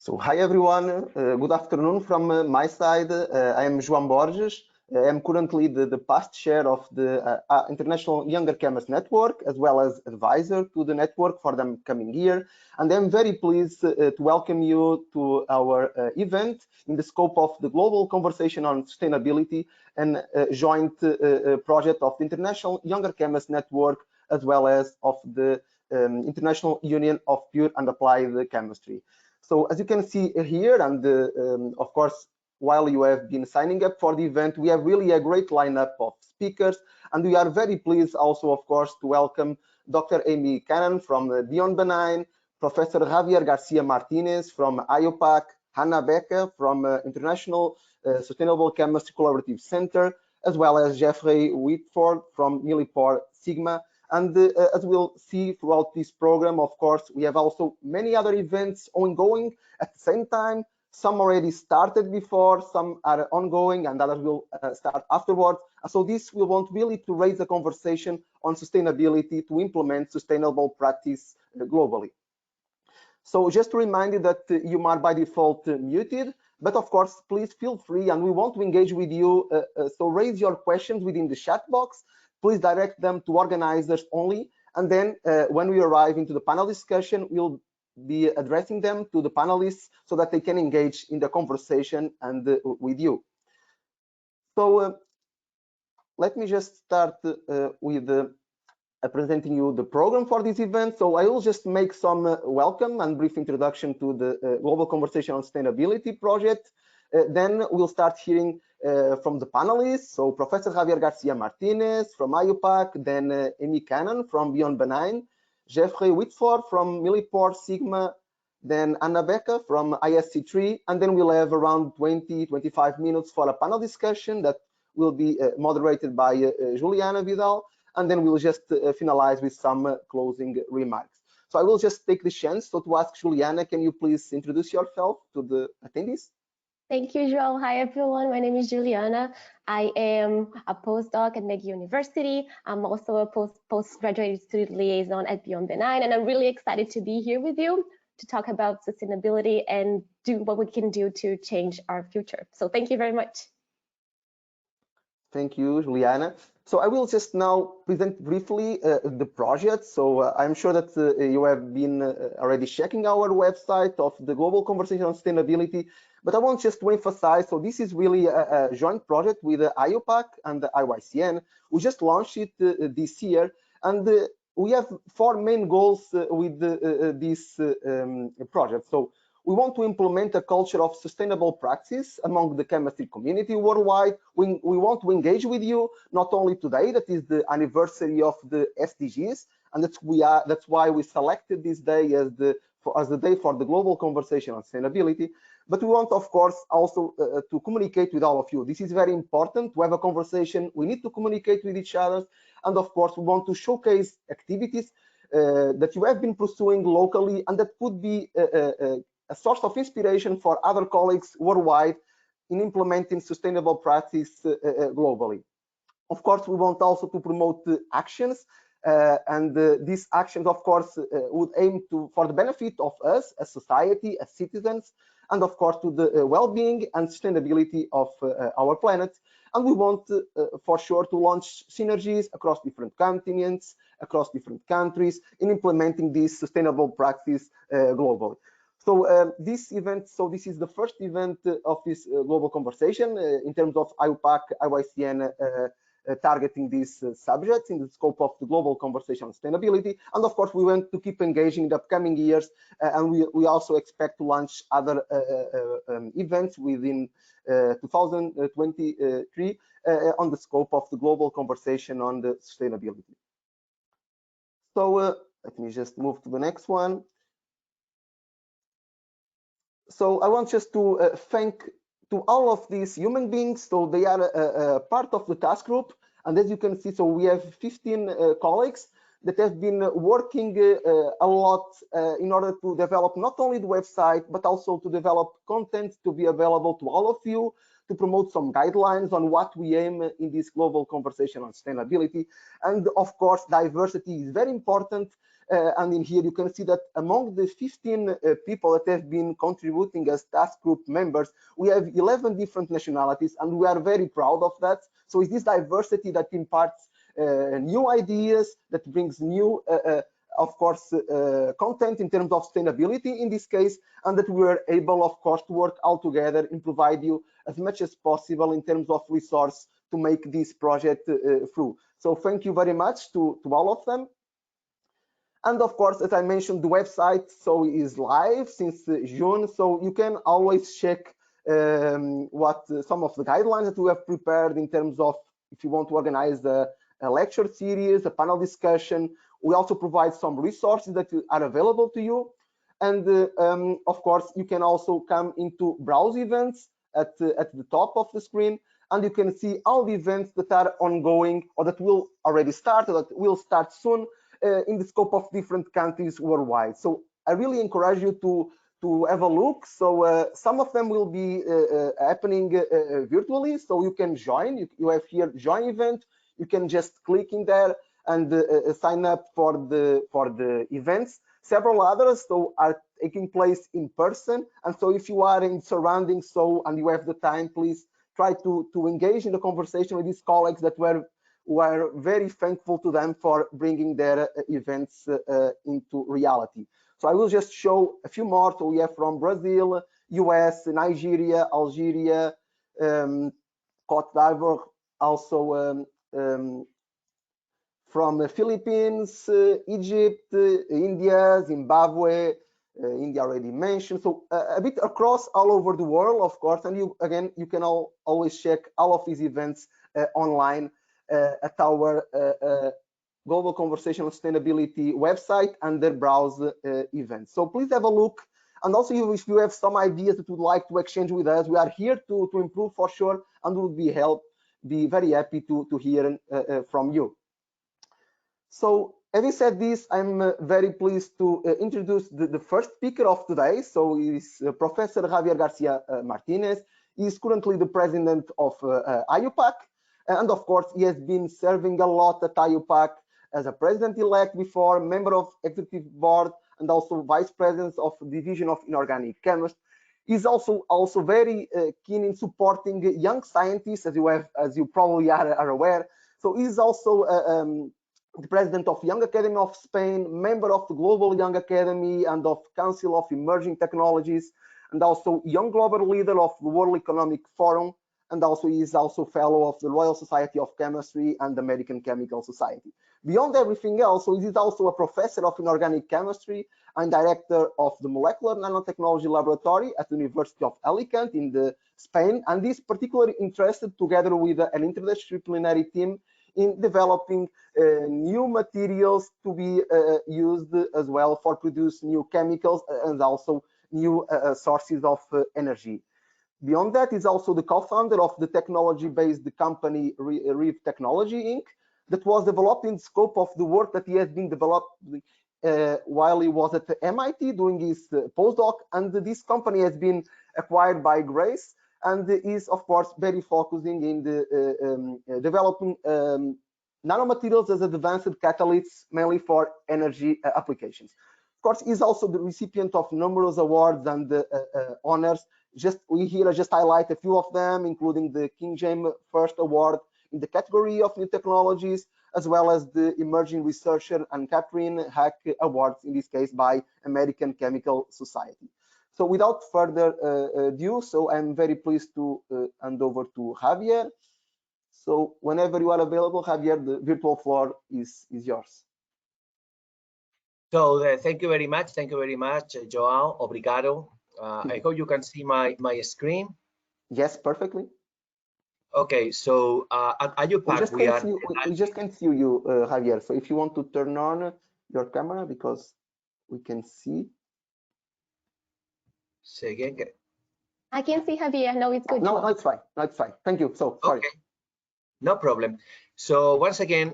So, hi everyone, good afternoon from my side. I am João Borges. I am currently the past chair of the International Younger Chemists Network, as well as advisor to the network for the coming year. And I'm very pleased to welcome you to our event in the scope of the Global Conversation on Sustainability and joint project of the International Younger Chemists Network, as well as of the International Union of Pure and Applied Chemistry. So as you can see here, and of course, while you have been signing up for the event, we have really a great lineup of speakers, and we are very pleased also, of course, to welcome Dr. Amy Cannon from Beyond Benign, Professor Javier García Martínez from IUPAC, Hannah Becker from International Sustainable Chemistry Collaborative Center, as well as Jeffrey Whitford from Millipore Sigma. And as we'll see throughout this program, of course, we have also many other events ongoing at the same time. Some already started before, some are ongoing, and others will start afterwards. And so this we want really to raise a conversation on sustainability to implement sustainable practice globally. So just to remind you that you are by default muted, but of course, please feel free, and we want to engage with you. So raise your questions within the chat box. Please direct them to organizers only, and then when we arrive into the panel discussion, we'll be addressing them to the panelists so that they can engage in the conversation and with you. So let me just start with presenting you the program for this event. So I will just make some welcome and brief introduction to the Global Conversation on Sustainability project. Then we'll start hearing from the panelists. So Professor Javier García Martínez from IUPAC, then Amy Cannon from Beyond Benign, Jeffrey Whitford from Millipore Sigma, then Anna Becker from ISC3, and then we'll have around 20-25 minutes for a panel discussion that will be moderated by Juliana Vidal, and then we'll just finalize with some closing remarks. So I will just take the chance to ask Juliana, can you please introduce yourself to the attendees? Thank you, João. Hi, everyone. My name is Juliana. I am a postdoc at McGill University. I'm also a postgraduate student liaison at Beyond Benign, and I'm really excited to be here with you to talk about sustainability and do what we can do to change our future. So thank you very much. Thank you, Juliana. So I will just now present briefly the project. So I'm sure that you have been already checking our website of the Global Conversation on Sustainability, but I want just to emphasize, so this is really a joint project with the IUPAC and the IYCN. We just launched it this year, and we have four main goals with this project. So we want to implement a culture of sustainable practice among the chemistry community worldwide. We want to engage with you, not only today, that is the anniversary of the SDGs, and that's why we selected this day as the day for the Global Conversation on Sustainability. But we want, of course, also to communicate with all of you. This is very important to have a conversation. We need to communicate with each other. And of course, we want to showcase activities that you have been pursuing locally and that could be a source of inspiration for other colleagues worldwide in implementing sustainable practice globally. Of course, we want also to promote actions, and these actions, of course, would aim for the benefit of us as society, as citizens, and of course to the well-being and sustainability of our planet. And we want for sure to launch synergies across different continents, across different countries in implementing this sustainable practice globally. So this is the first event of this global conversation in terms of IUPAC, IYCN targeting these subjects in the scope of the Global Conversation on Sustainability. And of course, we want to keep engaging in the upcoming years, and we also expect to launch other events within 2023 on the scope of the Global Conversation on the Sustainability. So let me just move to the next one. So I want just to thank to all of these human beings. So they are part of the task group, and as you can see, so we have 15 colleagues that have been working a lot in order to develop not only the website, but also to develop content to be available to all of you, to promote some guidelines on what we aim in this global conversation on sustainability. And of course, diversity is very important. And in here you can see that among the 15 people that have been contributing as task group members, we have 11 different nationalities, and we are very proud of that. So it's this diversity that imparts new ideas, that brings new, of course, content in terms of sustainability in this case, and that we are able, of course, to work all together and provide you as much as possible in terms of resource to make this project through. So thank you very much to all of them. And of course, as I mentioned, the website is live since June, so you can always check what some of the guidelines that we have prepared in terms of if you want to organize a lecture series, a panel discussion. We also provide some resources that are available to you. And of course, you can also come into browse events at the top of the screen, and you can see all the events that are ongoing or that will already start or that will start soon in the scope of different countries worldwide. So I really encourage you to have a look. So some of them will be happening virtually, so you can join. You have here join event. You can just click in there and sign up for the events. Several others are taking place in person, and so if you are in surroundings and you have the time, please try to engage in the conversation with these colleagues that we're very thankful to them for bringing their events into reality. So I will just show a few more. So we have from Brazil, US, Nigeria, Algeria, Cote d'Ivoire, also from the Philippines, Egypt, India, Zimbabwe, India already mentioned. So a bit across all over the world, of course. And you can always check all of these events online at our Global Conversation on Sustainability website under browse events. So please have a look. And also, if you have some ideas that you would like to exchange with us, we are here to improve for sure, and would be very happy to hear from you. So having said this, I'm very pleased to introduce the first speaker of today. So he's Professor Javier García Martínez. He's currently the president of IUPAC. And of course, he has been serving a lot at IUPAC as a president-elect before, member of executive board, and also vice president of division of inorganic chemistry. He's also very keen in supporting young scientists, as you probably are aware. So he's also the president of Young Academy of Spain, member of the Global Young Academy and of Council of Emerging Technologies, and also young global leader of the World Economic Forum. And also he is also fellow of the Royal Society of Chemistry and the American Chemical Society. Beyond everything else, he is also a professor of inorganic chemistry and director of the Molecular Nanotechnology Laboratory at the University of Alicante in Spain, and is particularly interested, together with an interdisciplinary team, in developing new materials to be used as well for produce new chemicals and also new sources of energy. Beyond that, he's also the co-founder of the technology-based company Reef Technology Inc. that was developed in scope of the work that he has been developing while he was at MIT doing his postdoc, and this company has been acquired by Grace and is, of course, very focusing in the developing nanomaterials as advanced catalysts, mainly for energy applications. Of course, he's also the recipient of numerous awards and honors. We just highlight a few of them, including the King James First Award in the category of new technologies, as well as the Emerging Researcher and Catherine Hack Awards, in this case by American Chemical Society. So without further ado, I'm very pleased to hand over to Javier. So whenever you are available, Javier, the virtual floor is yours. So thank you very much. Thank you very much, Joao. Obrigado. I hope you can see my screen. Yes, perfectly. Okay, so at IUPAC we just can't see you, Javier. So if you want to turn on your camera, because we can see. Say again. I can see Javier. No, it's good. No, it's fine. No, it's fine. Thank you. So sorry. Okay. No problem. So once again,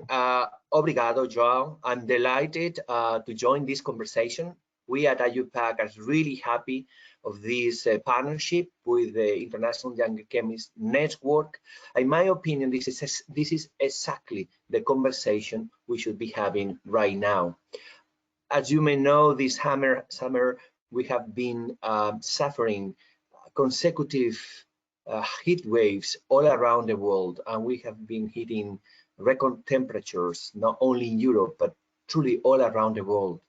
obrigado, Joao. I'm delighted to join this conversation We at IUPAC are really happy of this partnership with the International Young Chemists Network. In my opinion, this is exactly the conversation we should be having right now. As you may know, this summer we have been suffering consecutive heat waves all around the world, and we have been hitting record temperatures, not only in Europe, but truly all around the world.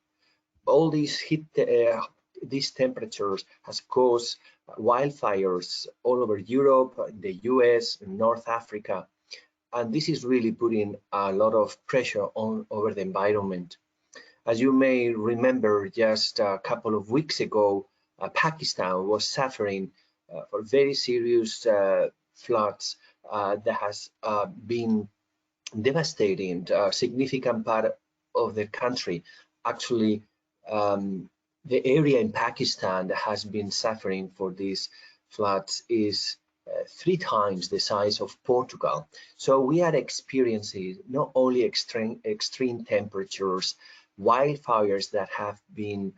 All these these temperatures has caused wildfires all over Europe, the US, North Africa, and this is really putting a lot of pressure over the environment. As you may remember, just a couple of weeks ago, Pakistan was suffering for very serious floods that has been devastating a significant part of the country. Actually, the area in Pakistan that has been suffering for these floods is 3 times the size of Portugal. So we are experiencing not only extreme temperatures, wildfires that have been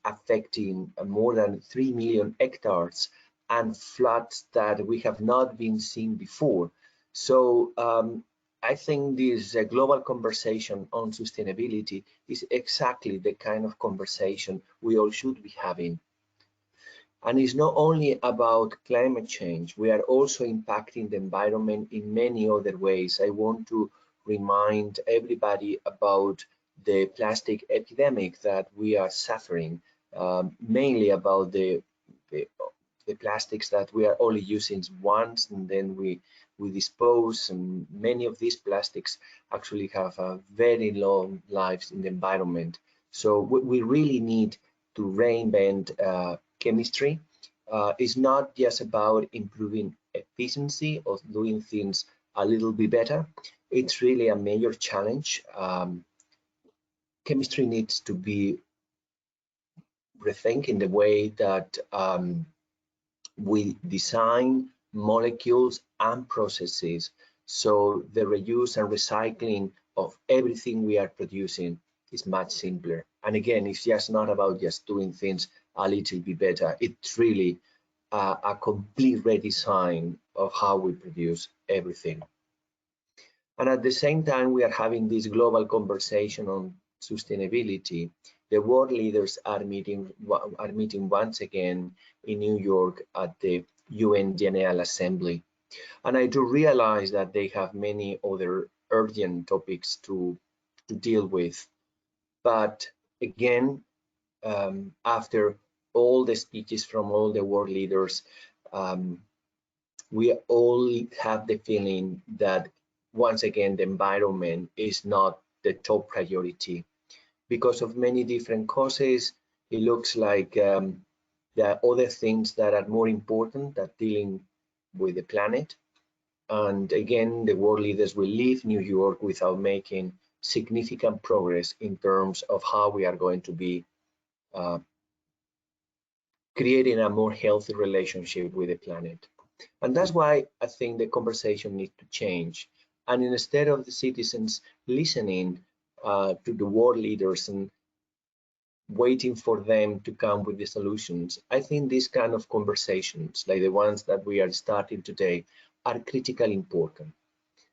affecting more than 3 million hectares, and floods that we have not been seen before. So I think this global conversation on sustainability is exactly the kind of conversation we all should be having. And it's not only about climate change, we are also impacting the environment in many other ways. I want to remind everybody about the plastic epidemic that we are suffering, mainly about the plastics that we are only using once and then we dispose, and many of these plastics actually have very long lives in the environment. So we really need to reinvent chemistry. It's not just about improving efficiency or doing things a little bit better. It's really a major challenge. Chemistry needs to be rethinking the way that we design molecules and processes, so the reuse and recycling of everything we are producing is much simpler. And again, it's just not about just doing things a little bit better. It's really a complete redesign of how we produce everything. And at the same time, we are having this global conversation on sustainability. The world leaders are meeting once again in New York at the UN General Assembly. And I do realize that they have many other urgent topics to deal with. But again, after all the speeches from all the world leaders, we all have the feeling that once again, the environment is not the top priority. Because of many different causes, it looks like there are other things that are more important than dealing with the planet. And again, the world leaders will leave New York without making significant progress in terms of how we are going to be creating a more healthy relationship with the planet. And that's why I think the conversation needs to change. And instead of the citizens listening to the world leaders and waiting for them to come with the solutions, I think these kind of conversations, like the ones that we are starting today, are critically important.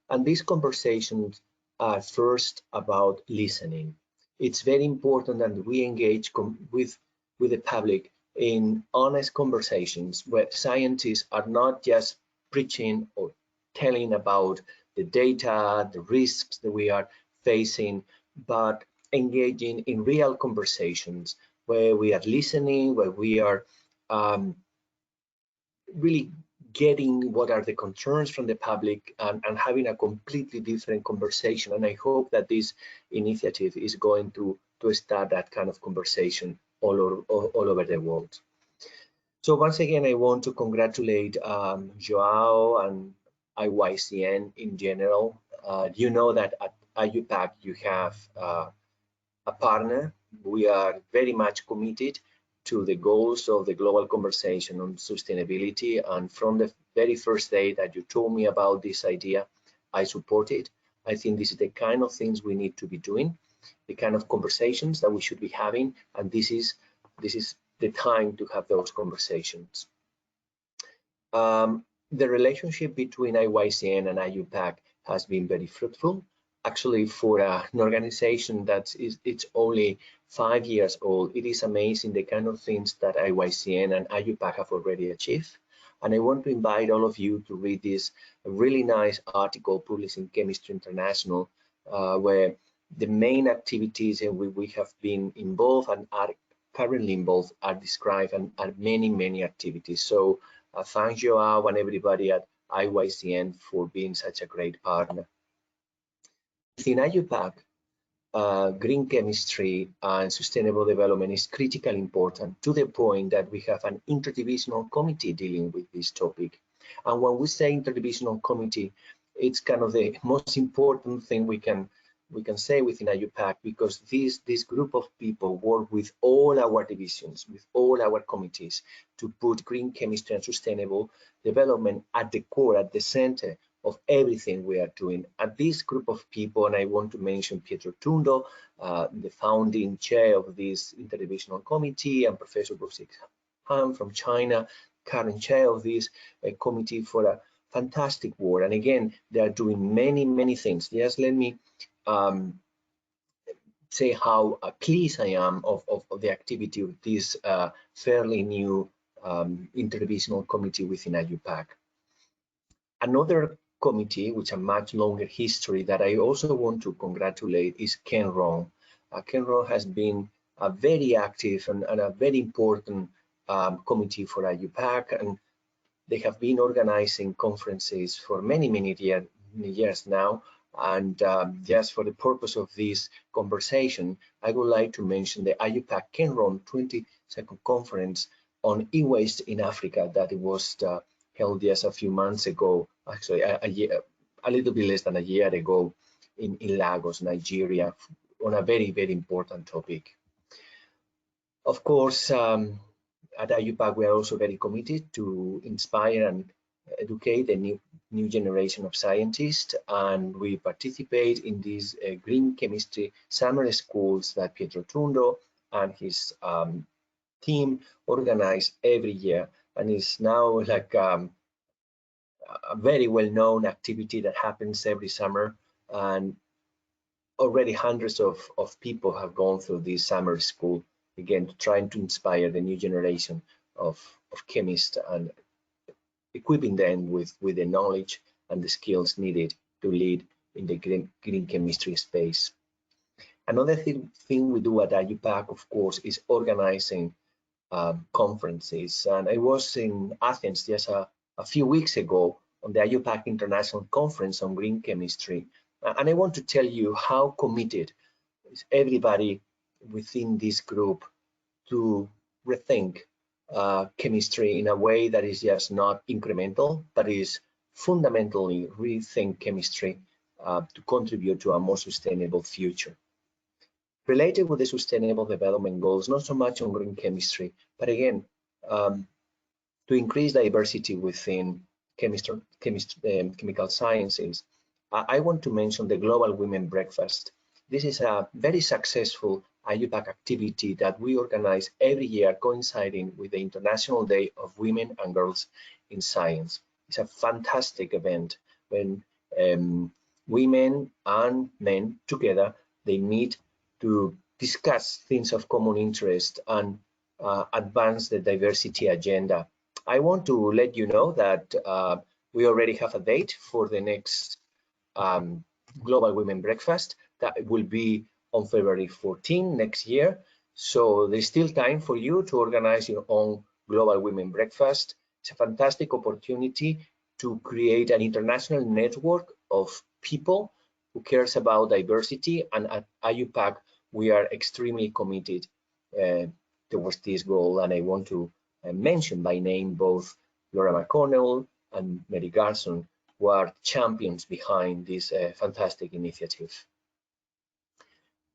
And these conversations are first about listening. It's very important that we engage with the public in honest conversations where scientists are not just preaching or telling about the data, the risks that we are facing, but engaging in real conversations where we are listening, where we are really getting what are the concerns from the public and having a completely different conversation. And I hope that this initiative is going to start that kind of conversation all over the world. So once again, I want to congratulate Joao and IYCN in general. You know that at IUPAC you have a partner. We are very much committed to the goals of the global conversation on sustainability. And from the very first day that you told me about this idea, I support it. I think this is the kind of things we need to be doing. the kind of conversations that we should be having, and this is the time to have those conversations. The relationship between IYCN and IUPAC has been very fruitful. Actually, for an organization that it's only 5 years old, it is amazing the kind of things that IYCN and IUPAC have already achieved. And I want to invite all of you to read this really nice article published in Chemistry International, where the main activities in which we have been involved and are currently involved are described, and are many activities. So thank you all and everybody at IYCN for being such a great partner. Within IUPAC, green chemistry and sustainable development is critically important, to the point that we have an interdivisional committee dealing with this topic. And when we say interdivisional committee, it's kind of the most important thing we can say within IUPAC, because this group of people work with all our divisions, with all our committees, to put green chemistry and sustainable development at the core, at the center of everything we are doing. And this group of people, and I want to mention Pietro Tundo, the founding chair of this interdivisional committee, and Professor García from China, current chair of this committee, for a fantastic work. And again, they are doing many things. Just let me say how pleased I am of the activity of this fairly new interdivisional committee within IUPAC. Another committee, which a much longer history, that I also want to congratulate is KenRon. KenRon has been a very active and a very important committee for IUPAC, and they have been organizing conferences for many years now. And just for the purpose of this conversation, I would like to mention the IUPAC KenRon 22nd conference on e-waste in Africa that it was held just a few months ago, actually a little bit less than a year ago, in Lagos, Nigeria, on a very important topic. Of course, at IUPAC we are also very committed to inspire and educate the new generation of scientists, and we participate in these green chemistry summer schools that Pietro Tundo and his team organize every year. And it's now like a very well-known activity that happens every summer, and already hundreds of people have gone through this summer school, again trying to inspire the new generation of chemists and equipping them with the knowledge and the skills needed to lead in the green chemistry space. Another thing we do at IUPAC, of course, is organizing conferences. And I was in Athens just a few weeks ago on the IUPAC International Conference on Green Chemistry. And I want to tell you how committed is everybody within this group to rethink chemistry in a way that is just not incremental, but is fundamentally rethink chemistry to contribute to a more sustainable future. Related with the sustainable development goals, not so much on green chemistry, but again, to increase diversity within chemical sciences, I want to mention the Global Women Breakfast. This is a very successful IUPAC activity that we organize every year, coinciding with the International Day of Women and Girls in Science. It's a fantastic event when women and men together, they meet to discuss things of common interest and advance the diversity agenda. I want to let you know that we already have a date for the next Global Women Breakfast. That will be on February 14 next year. So there's still time for you to organize your own Global Women Breakfast. It's a fantastic opportunity to create an international network of people who cares about diversity, and at IUPAC we are extremely committed towards this goal. And I want to mention by name both Laura McConnell and Mary Garson, who are champions behind this fantastic initiative.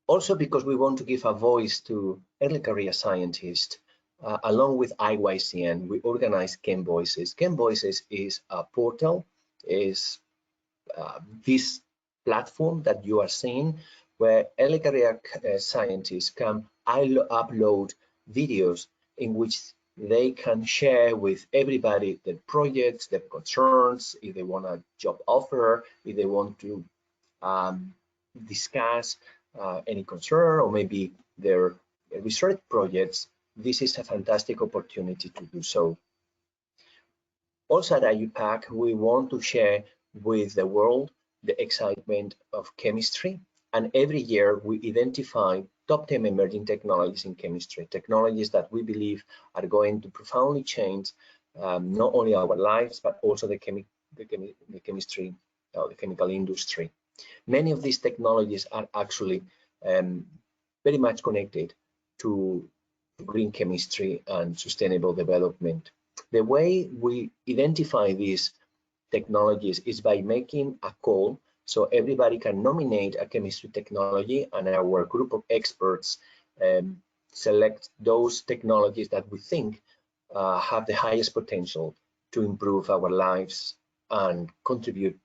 Also, because we want to give a voice to early career scientists, along with IYCN, we organize Chem Voices. Chem Voices is a portal, is this platform that you are seeing, where early career scientists can upload videos in which they can share with everybody their projects, their concerns, if they want a job offer, if they want to discuss any concern or maybe their research projects. This is a fantastic opportunity to do so. Also at IUPAC, we want to share with the world the excitement of chemistry, and every year we identify top 10 emerging technologies in chemistry, technologies that we believe are going to profoundly change not only our lives, but also the chemistry, the chemical industry. Many of these technologies are actually very much connected to green chemistry and sustainable development. The way we identify these technologies is by making a call, so everybody can nominate a chemistry technology, and our group of experts select those technologies that we think have the highest potential to improve our lives and contribute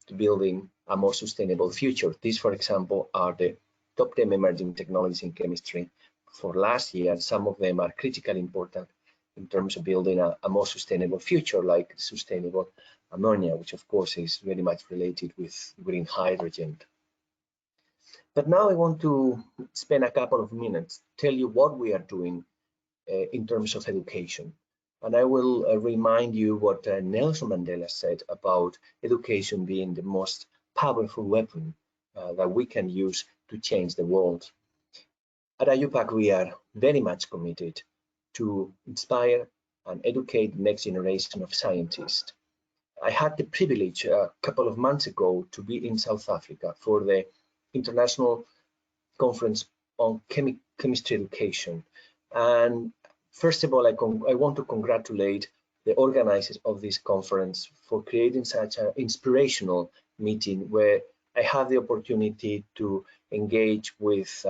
to building a more sustainable future. These, for example, are the top 10 emerging technologies in chemistry for last year. Some of them are critically important in terms of building a more sustainable future, like sustainable ammonia, which of course is very much related with green hydrogen. But now I want to spend a couple of minutes tell you what we are doing in terms of education. And I will remind you what Nelson Mandela said about education being the most powerful weapon that we can use to change the world. At IUPAC, we are very much committed to inspire and educate the next generation of scientists. I had the privilege a couple of months ago to be in South Africa for the International Conference on Chemistry Education. And first of all, I want to congratulate the organizers of this conference for creating such an inspirational meeting where I had the opportunity to engage with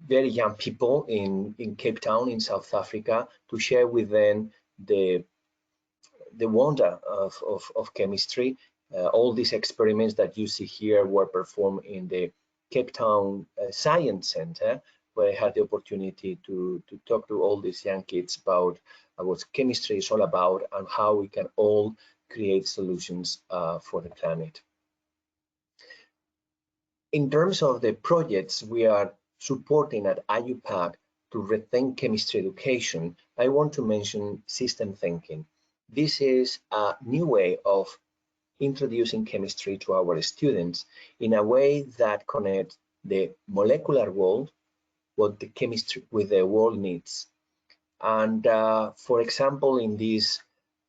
very young people in Cape Town in South Africa, to share with them the wonder of chemistry. All these experiments that you see here were performed in the Cape Town Science Center, where I had the opportunity to talk to all these young kids about what chemistry is all about and how we can all create solutions for the planet. In terms of the projects we are supporting at IUPAC to rethink chemistry education, I want to mention system thinking. This is a new way of introducing chemistry to our students in a way that connects the molecular world what the chemistry with the world needs. And for example, in this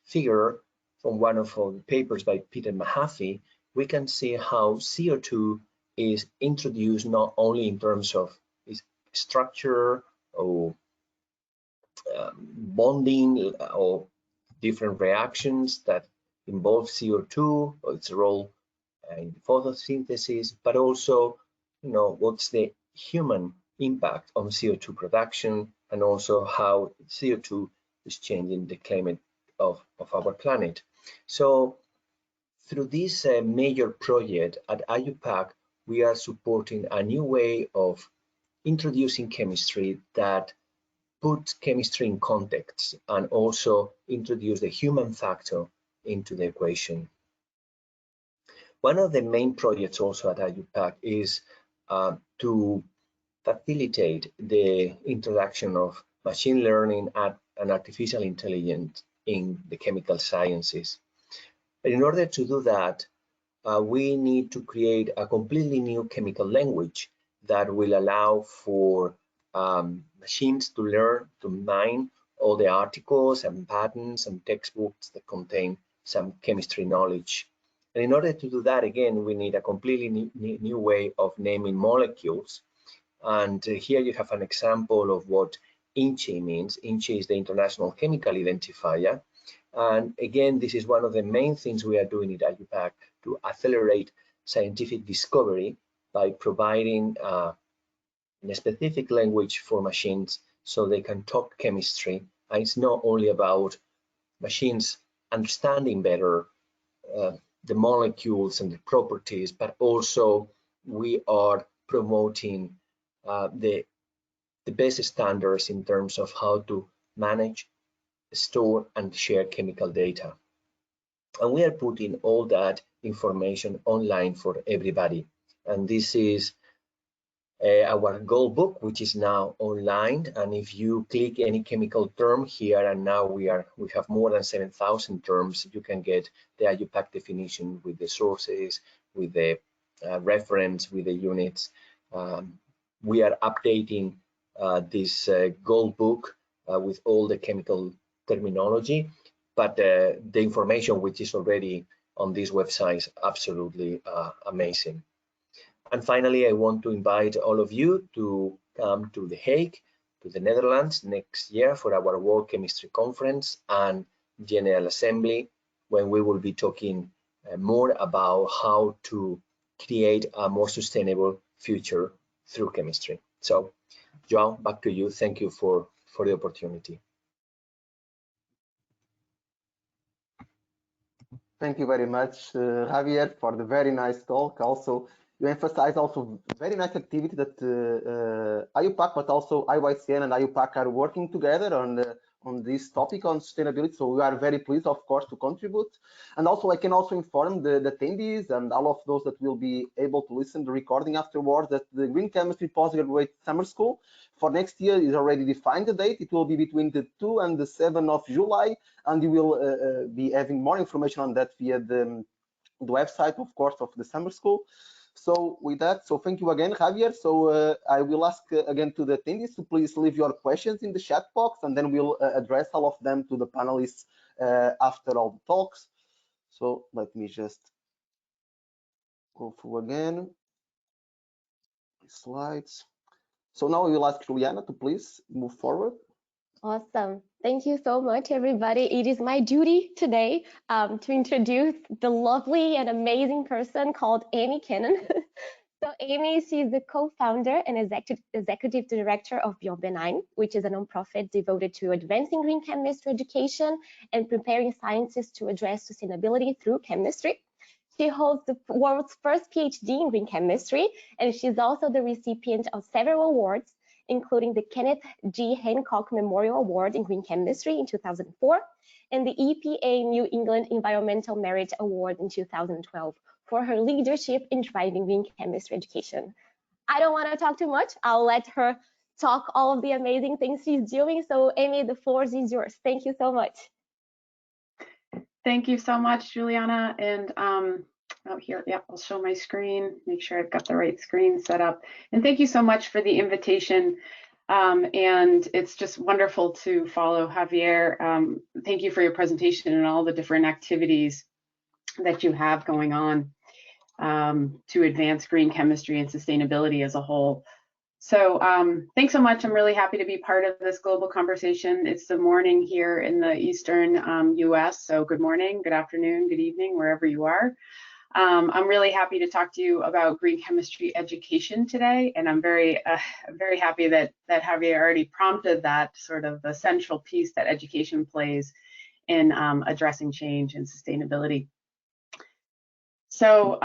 figure from one of the papers by Peter Mahaffey, we can see how CO2 is introduced not only in terms of its structure or bonding or different reactions that involve CO2 or its role in photosynthesis, but also, what's the human impact on CO2 production, and also how CO2 is changing the climate of our planet. So through this major project at IUPAC, we are supporting a new way of introducing chemistry that puts chemistry in context and also introduce the human factor into the equation. One of the main projects also at IUPAC is to facilitate the introduction of machine learning and artificial intelligence in the chemical sciences. But in order to do that, we need to create a completely new chemical language that will allow for machines to learn to mine all the articles and patents and textbooks that contain some chemistry knowledge. And in order to do that, again, we need a completely new way of naming molecules. And here you have an example of what INCHI means. INCHI is the International Chemical Identifier. And again, this is one of the main things we are doing at IUPAC to accelerate scientific discovery by providing a specific language for machines so they can talk chemistry. And it's not only about machines understanding better the molecules and the properties, but also we are promoting the best standards in terms of how to manage, store, and share chemical data. And we are putting all that information online for everybody. And this is our goal book, which is now online. And if you click any chemical term here, and now we have more than 7,000 terms, you can get the IUPAC definition with the sources, with the reference, with the units. We are updating this goal book with all the chemical terminology, but the information which is already on this website is absolutely amazing. And finally, I want to invite all of you to come to The Hague, to the Netherlands next year for our World Chemistry Conference and General Assembly, when we will be talking more about how to create a more sustainable future through chemistry. So, Joao, back to you. Thank you for the opportunity. Thank you very much, Javier, for the very nice talk. Also, you emphasize also very nice activity that IUPAC, but also IYCN and IUPAC are working together on this topic on sustainability. So we are very pleased, of course, to contribute. And also, I can also inform the attendees and all of those that will be able to listen to the recording afterwards that the Green Chemistry Postgraduate Summer School for next year is already defined the date. It will be between the 2 and the 7 of July, and you will be having more information on that via the website, of course, of the summer school. So with that, so thank you again, Javier. So I will ask again to the attendees to please leave your questions in the chat box, and then we'll address all of them to the panelists after all the talks. So let me just go through again slides. So now we will ask Juliana to please move forward. Awesome. Thank you so much, everybody. It is my duty today to introduce the lovely and amazing person called Amy Cannon. So Amy, she's the co-founder and executive director of Benign, which is a nonprofit devoted to advancing green chemistry education and preparing scientists to address sustainability through chemistry. She holds the world's first PhD in green chemistry, and she's also the recipient of several awards, including the Kenneth G. Hancock Memorial Award in Green Chemistry in 2004 and the EPA New England Environmental Merit Award in 2012 for her leadership in driving green chemistry education. I don't want to talk too much. I'll let her talk all of the amazing things she's doing. So Amy, the floor is yours. Thank you so much. Thank you so much, Juliana. And out here, yeah, I'll show my screen, make sure I've got the right screen set up. And thank you so much for the invitation. And it's just wonderful to follow Javier. Thank you for your presentation and all the different activities that you have going on to advance green chemistry and sustainability as a whole. So thanks so much. I'm really happy to be part of this global conversation. It's the morning here in the Eastern US. So good morning, good afternoon, good evening, wherever you are. I'm really happy to talk to you about green chemistry education today, and I'm very happy that Javier already prompted that sort of the central piece that education plays in addressing change and sustainability. So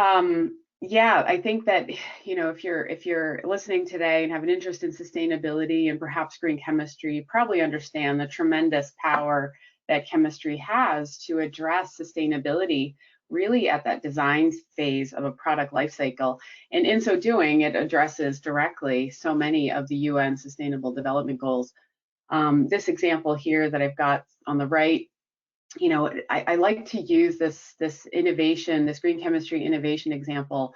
yeah, I think that if you're listening today and have an interest in sustainability and perhaps green chemistry, you probably understand the tremendous power that chemistry has to address sustainability really at that design phase of a product life cycle. And in so doing, it addresses directly so many of the UN Sustainable Development Goals. This example here that I've got on the right, I like to use this innovation, this green chemistry innovation example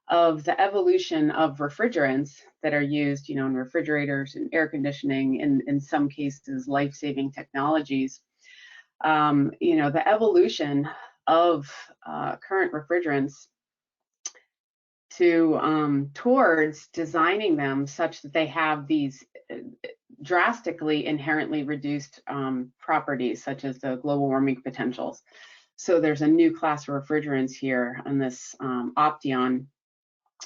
of the evolution of refrigerants that are used, in refrigerators and air conditioning, and in some cases, life-saving technologies. The evolution of current refrigerants towards designing them such that they have these drastically inherently reduced properties, such as the global warming potentials. So there's a new class of refrigerants here on this Opteon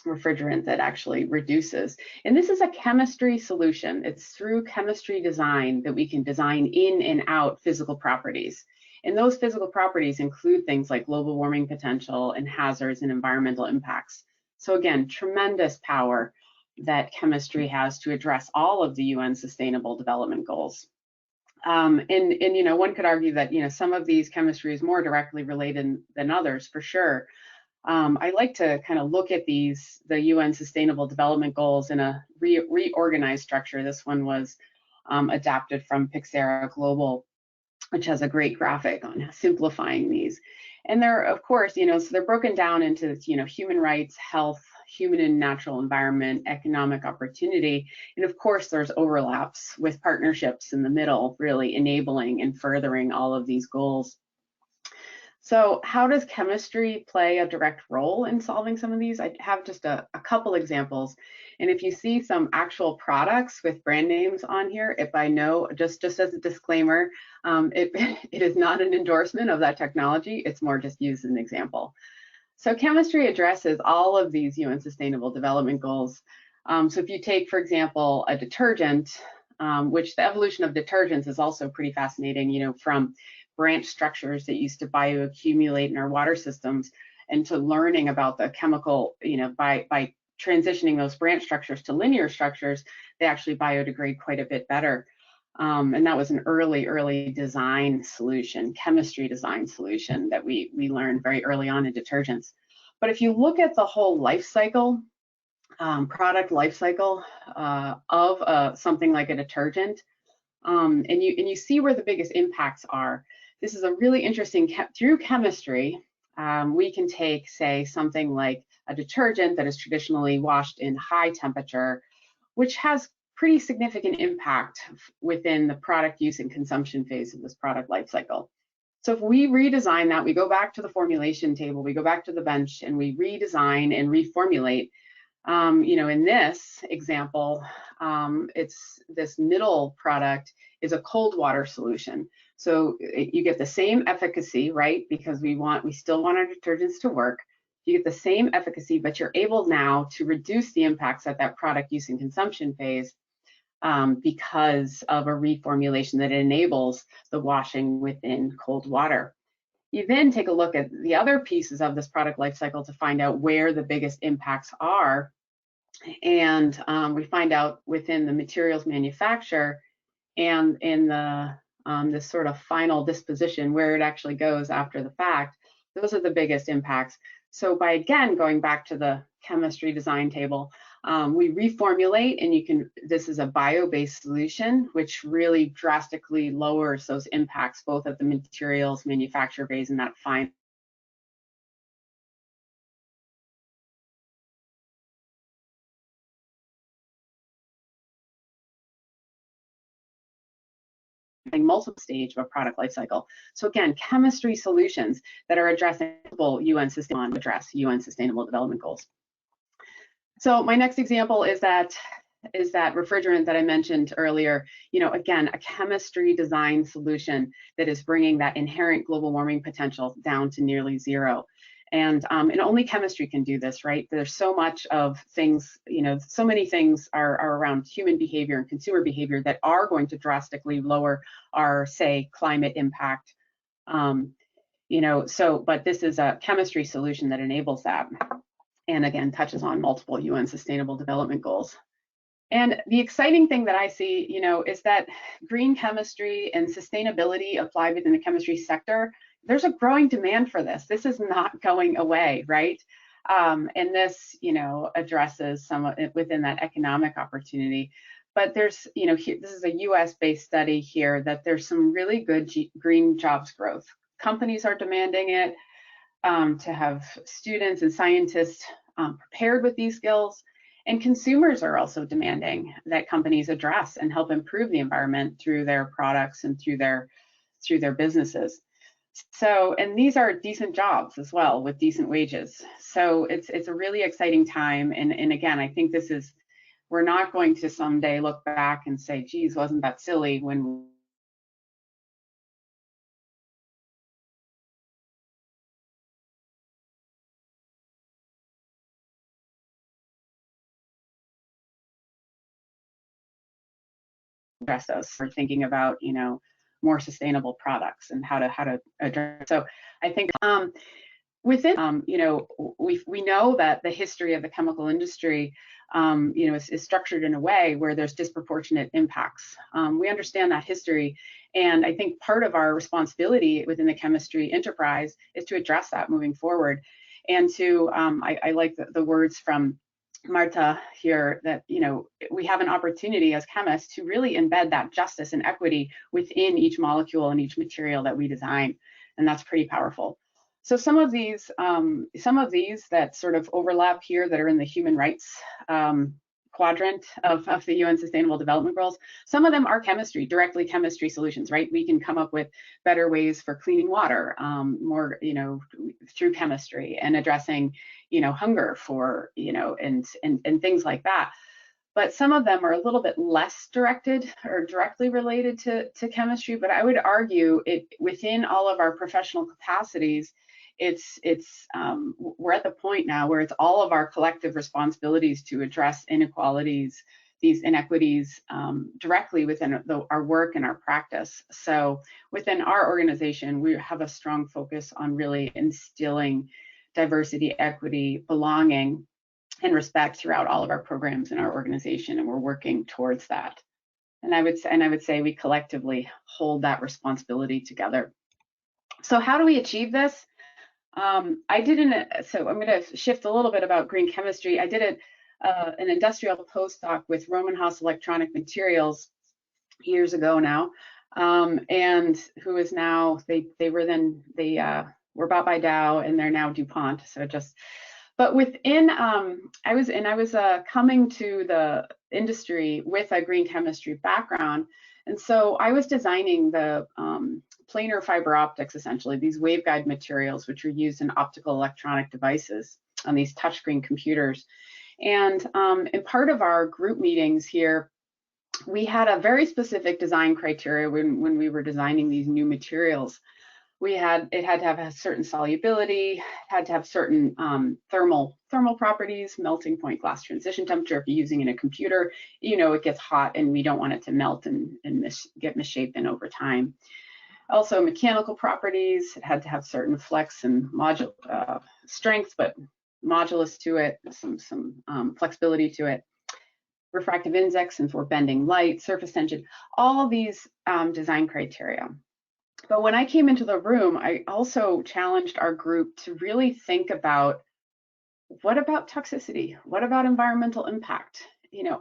refrigerant that actually reduces. And this is a chemistry solution. It's through chemistry design that we can design in and out physical properties. And those physical properties include things like global warming potential and hazards and environmental impacts. So again, tremendous power that chemistry has to address all of the UN Sustainable Development Goals. And you know, one could argue that, you know, some of these chemistry is more directly related than others, for sure. I like to kind of look at the UN Sustainable Development Goals in a reorganized structure. This one was adapted from Pixera Global, which has a great graphic on simplifying these. And they're, of course, you know, so they're broken down into, you know, human rights, health, human and natural environment, economic opportunity. And of course, there's overlaps with partnerships in the middle, really enabling and furthering all of these goals. So how does chemistry play a direct role in solving some of these? I have just a couple examples. And if you see some actual products with brand names on here, if I know, just as a disclaimer, it is not an endorsement of that technology. It's more just used as an example. So chemistry addresses all of these UN Sustainable Development Goals. So if you take, for example, a detergent, which the evolution of detergents is also pretty fascinating, you know, from branch structures that used to bioaccumulate in our water systems, and to learning about the chemical, you know, by transitioning those branch structures to linear structures, they actually biodegrade quite a bit better. And that was an early design solution, chemistry design solution that we learned very early on in detergents. But if you look at the whole life cycle, product life cycle of something like a detergent, and you see where the biggest impacts are. This is a really interesting, through chemistry, we can take, say, something like a detergent that is traditionally washed in high temperature, which has pretty significant impact within the product use and consumption phase of this product life cycle. So if we redesign that, we go back to the formulation table, we go back to the bench, and we redesign and reformulate. You know, in this example, it's this middle product is a cold water solution. So you get the same efficacy, right? Because we still want our detergents to work. You get the same efficacy, but you're able now to reduce the impacts at that product use and consumption phase because of a reformulation that enables the washing within cold water. You then take a look at the other pieces of this product life cycle to find out where the biggest impacts are. And we find out within the materials manufacture and in the this sort of final disposition where it actually goes after the fact. Those are the biggest impacts. So by, again, going back to the chemistry design table, we reformulate, and this is a bio-based solution, which really drastically lowers those impacts, both at the materials manufacture phase and that final. Multiple stage of a product life cycle. So again, chemistry solutions that are addressing UN Sustainable Development Goals. So my next example is that refrigerant that I mentioned earlier. You know, again, a chemistry design solution that is bringing that inherent global warming potential down to nearly zero. And only chemistry can do this, right? There's so much of things, you know, so many things are around human behavior and consumer behavior that are going to drastically lower our, say, climate impact. You know, but this is a chemistry solution that enables that. And again, touches on multiple UN Sustainable Development Goals. And the exciting thing that I see, you know, is that green chemistry and sustainability applied within the chemistry sector, there's a growing demand for this. This is not going away, right? And this, you know, addresses some within that economic opportunity. But there's, you know, this is a US-based study here that there's some really good green jobs growth. Companies are demanding it to have students and scientists prepared with these skills. And consumers are also demanding that companies address and help improve the environment through their products and through their businesses. So, and these are decent jobs as well with decent wages. So it's a really exciting time. And again, I think we're not going to someday look back and say, geez, wasn't that silly when address those. We're thinking about, you know, more sustainable products and how to address. So I think within, you know, we know that the history of the chemical industry, you know, is structured in a way where there's disproportionate impacts. We understand that history, and I think part of our responsibility within the chemistry enterprise is to address that moving forward, and to I like the words from Marta here, that, you know, we have an opportunity as chemists to really embed that justice and equity within each molecule and each material that we design, and that's pretty powerful. So some of these that sort of overlap here that are in the human rights quadrant of the UN Sustainable Development Goals, some of them are chemistry, directly chemistry solutions, right? We can come up with better ways for cleaning water, more, you know, through chemistry, and addressing, you know, hunger for, you know, and things like that. But some of them are a little bit less directed or directly related to chemistry. But I would argue it within all of our professional capacities, we're at the point now where it's all of our collective responsibilities to address inequalities, these inequities directly within our work and our practice. So within our organization, we have a strong focus on really instilling diversity, equity, belonging, and respect throughout all of our programs in our organization, and we're working towards that. And I would say we collectively hold that responsibility together. So how do we achieve this? So I'm going to shift a little bit about green chemistry. I did an industrial postdoc with Roman Haas Electronic Materials years ago now, and who is now, they were bought by Dow, and they're now DuPont. So but within, I was coming to the industry with a green chemistry background, and so I was designing the planar fiber optics, essentially these waveguide materials, which are used in optical electronic devices on these touchscreen computers. And in part of our group meetings here, we had a very specific design criteria when we were designing these new materials. It had to have a certain solubility, it had to have certain thermal properties, melting point, glass transition temperature. If you're using it in a computer, you know, it gets hot and we don't want it to melt and get misshapen over time. Also mechanical properties, it had to have certain flex and strength, but modulus to it, some flexibility to it. Refractive index, since we're bending light, surface tension, all of these design criteria. But when I came into the room, I also challenged our group to really think about, what about toxicity? What about environmental impact? You know,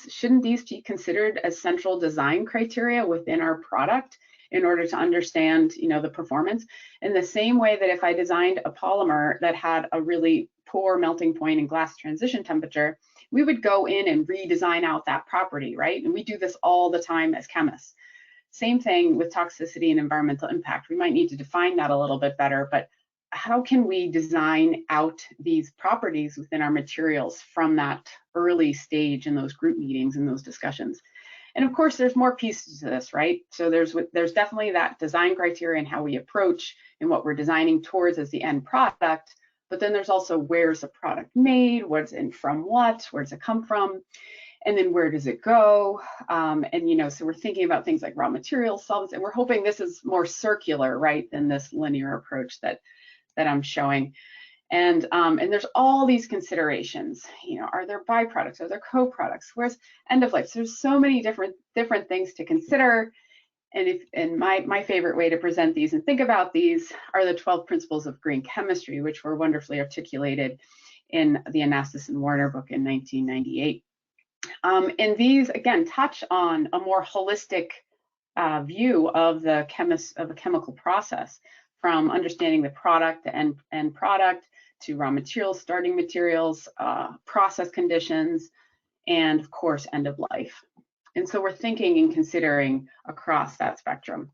shouldn't these be considered as central design criteria within our product in order to understand, you know, the performance? In the same way that if I designed a polymer that had a really poor melting point and glass transition temperature, we would go in and redesign out that property, right? And we do this all the time as chemists. Same thing with toxicity and environmental impact. We might need to define that a little bit better, but how can we design out these properties within our materials from that early stage in those group meetings and those discussions? And of course, there's more pieces to this, right? So there's definitely that design criteria and how we approach and what we're designing towards as the end product. But then there's also, where's the product made? What's in from what? Where does it come from? And then where does it go? And, you know, so we're thinking about things like raw materials, solvents, and we're hoping this is more circular, right, than this linear approach that I'm showing. And there's all these considerations. You know, are there byproducts? Are there co-products? Where's end of life? So there's so many different things to consider. And my favorite way to present these and think about these are the 12 principles of green chemistry, which were wonderfully articulated in the Anastas and Warner book in 1998. And these, again, touch on a more holistic view of a chemical process, from understanding the product, the end product, to raw materials, starting materials, process conditions, and of course, end of life. And so we're thinking and considering across that spectrum.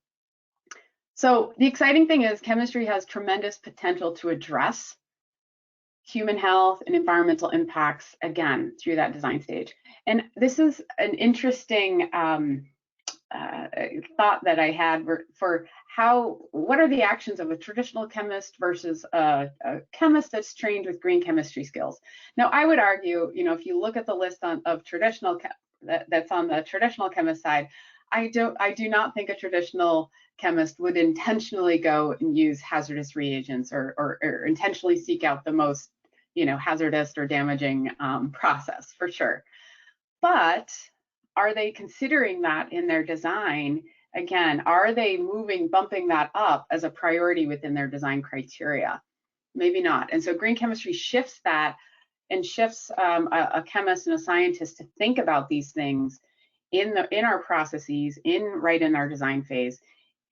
So the exciting thing is chemistry has tremendous potential to address human health and environmental impacts, again, through that design stage. And this is an interesting thought that I had for what are the actions of a traditional chemist versus a chemist that's trained with green chemistry skills. Now, I would argue, you know, if you look at the list of traditional that's on the traditional chemist side, I do not think a traditional chemist would intentionally go and use hazardous reagents or intentionally seek out the most, hazardous or damaging process, for sure. But are they considering that in their design? Again, are they bumping that up as a priority within their design criteria? Maybe not. And so green chemistry shifts that and shifts a chemist and a scientist to think about these things in our processes, right in our design phase.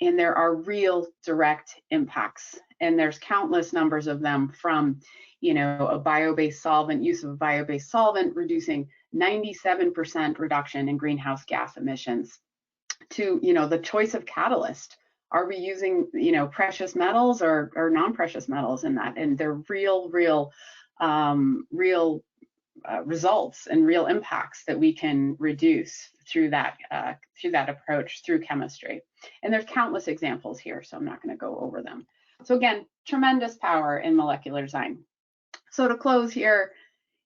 And there are real direct impacts, and there's countless numbers of them, from a bio-based solvent, use of a bio-based solvent reducing 97% reduction in greenhouse gas emissions, to the choice of catalyst. Are we using precious metals or non-precious metals in that? And they're real results and real impacts that we can reduce through that approach, through chemistry. And there's countless examples here, so I'm not going to go over them. So again, tremendous power in molecular design. So to close here,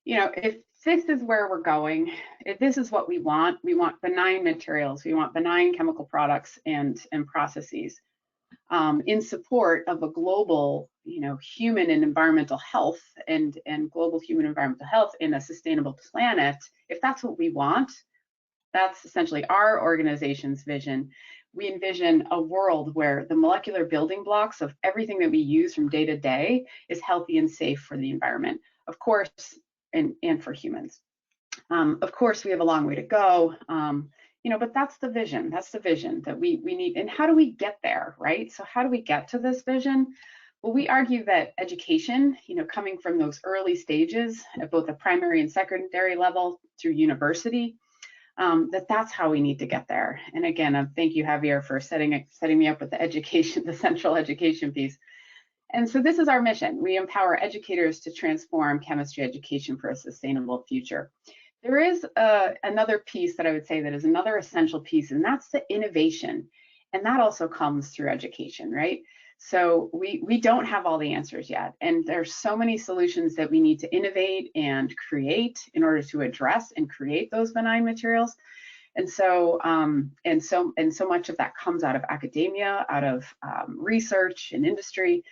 if this is where we're going, if this is what we want benign materials, we want benign chemical products and processes in support of a global, human and environmental health and global human environmental health in a sustainable planet. If that's what we want, that's essentially our organization's vision. We envision a world where the molecular building blocks of everything that we use from day to day is healthy and safe for the environment, of course, and for humans. Of course, we have a long way to go, but that's the vision. That's the vision that we need. And how do we get there, right? So how do we get to this vision? Well, we argue that education, coming from those early stages at both the primary and secondary level through university, that's how we need to get there. And again, thank you, Javier, for setting me up with the education, the central education piece. And so this is our mission. We empower educators to transform chemistry education for a sustainable future. There is another piece that I would say that is another essential piece, and that's the innovation. And that also comes through education, right? So we don't have all the answers yet. And there's so many solutions that we need to innovate and create in order to address and create those benign materials. And so so much of that comes out of academia, out of research and industry.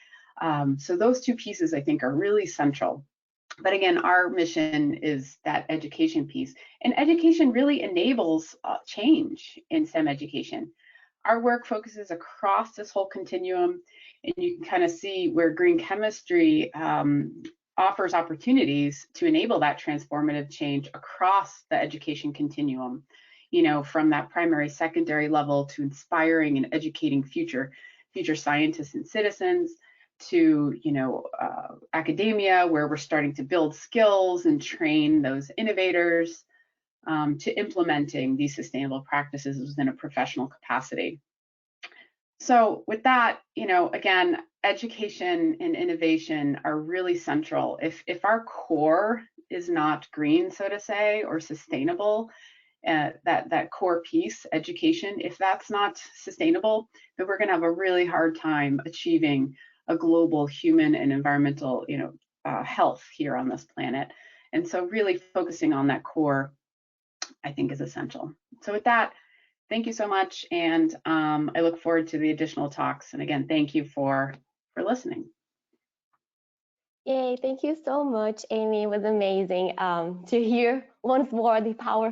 So those two pieces, I think, are really central. But again, our mission is that education piece. And education really enables change in STEM education. Our work focuses across this whole continuum, and you can kind of see where green chemistry offers opportunities to enable that transformative change across the education continuum, from that primary, secondary level to inspiring and educating future scientists and citizens, to academia, where we're starting to build skills and train those innovators, to implementing these sustainable practices within a professional capacity. So with that, again, education and innovation are really central. If our core is not green, so to say, or sustainable, that core piece, education, if that's not sustainable, then we're going to have a really hard time achieving a global human and environmental, health here on this planet. And so really focusing on that core, I think, is essential. So with that, thank you so much. And I look forward to the additional talks. And again, thank you for listening. Yay, thank you so much, Amy. It was amazing to hear once more the power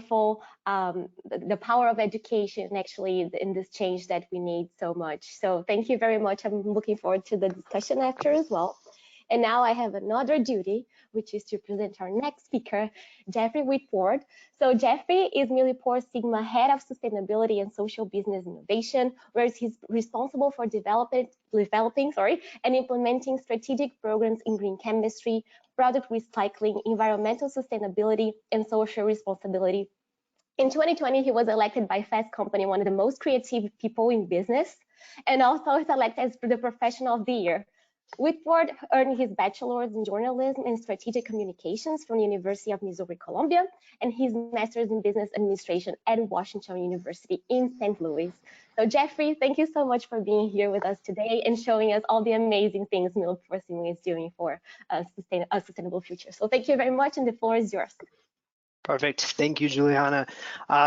of education actually in this change that we need so much. So thank you very much. I'm looking forward to the discussion after as well. And now I have another duty, which is to present our next speaker, Jeffrey Whitford. So Jeffrey is Millipore Sigma Head of Sustainability and Social Business Innovation, where he's responsible for developing and implementing strategic programs in green chemistry, product recycling, environmental sustainability, and social responsibility. In 2020, he was elected by Fast Company one of the most creative people in business, and also selected as the Professional of the Year. Whitford earned his bachelor's in journalism and strategic communications from the University of Missouri, Columbia, and his master's in business administration at Washington University in St. Louis. So Jeffrey, thank you so much for being here with us today and showing us all the amazing things Millipore Sigma is doing for a sustainable future. So thank you very much, and the floor is yours. Perfect. Thank you, Juliana.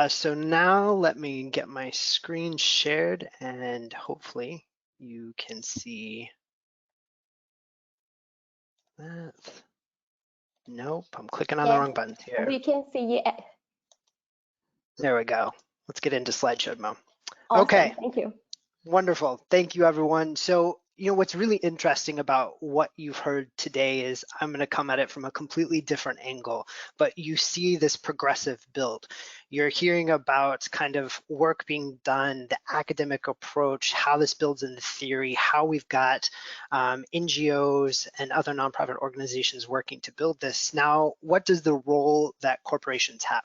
So now let me get my screen shared and hopefully you can see that. Nope, I'm clicking on the wrong buttons here. We can see it. There we go. Let's get into slideshow mode. Awesome. Okay. Thank you. Wonderful. Thank you, everyone. So, what's really interesting about what you've heard today is I'm going to come at it from a completely different angle, but you see this progressive build. You're hearing about kind of work being done, the academic approach, how this builds in the theory, how we've got NGOs and other nonprofit organizations working to build this. Now, what does the role that corporations have?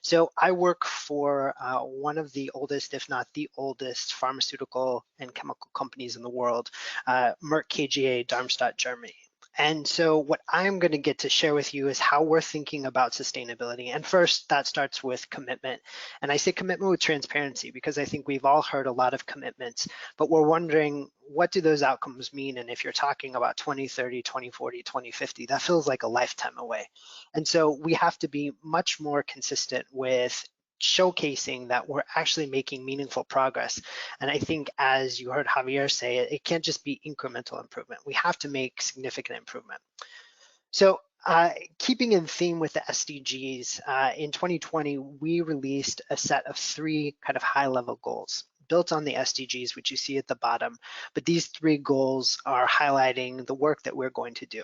So I work for one of the oldest, if not the oldest, pharmaceutical and chemical companies in the world, Merck KGaA, Darmstadt, Germany. And so what I'm going to get to share with you is how we're thinking about sustainability. And first, that starts with commitment. And I say commitment with transparency because I think we've all heard a lot of commitments, but we're wondering, what do those outcomes mean? And if you're talking about 2030, 2040, 2050, that feels like a lifetime away. And so we have to be much more consistent with showcasing that we're actually making meaningful progress. And I think, as you heard Javier say, it can't just be incremental improvement. We have to make significant improvement. So keeping in theme with the SDGs, in 2020, we released a set of 3 kind of high-level goals built on the SDGs, which you see at the bottom. But these 3 goals are highlighting the work that we're going to do.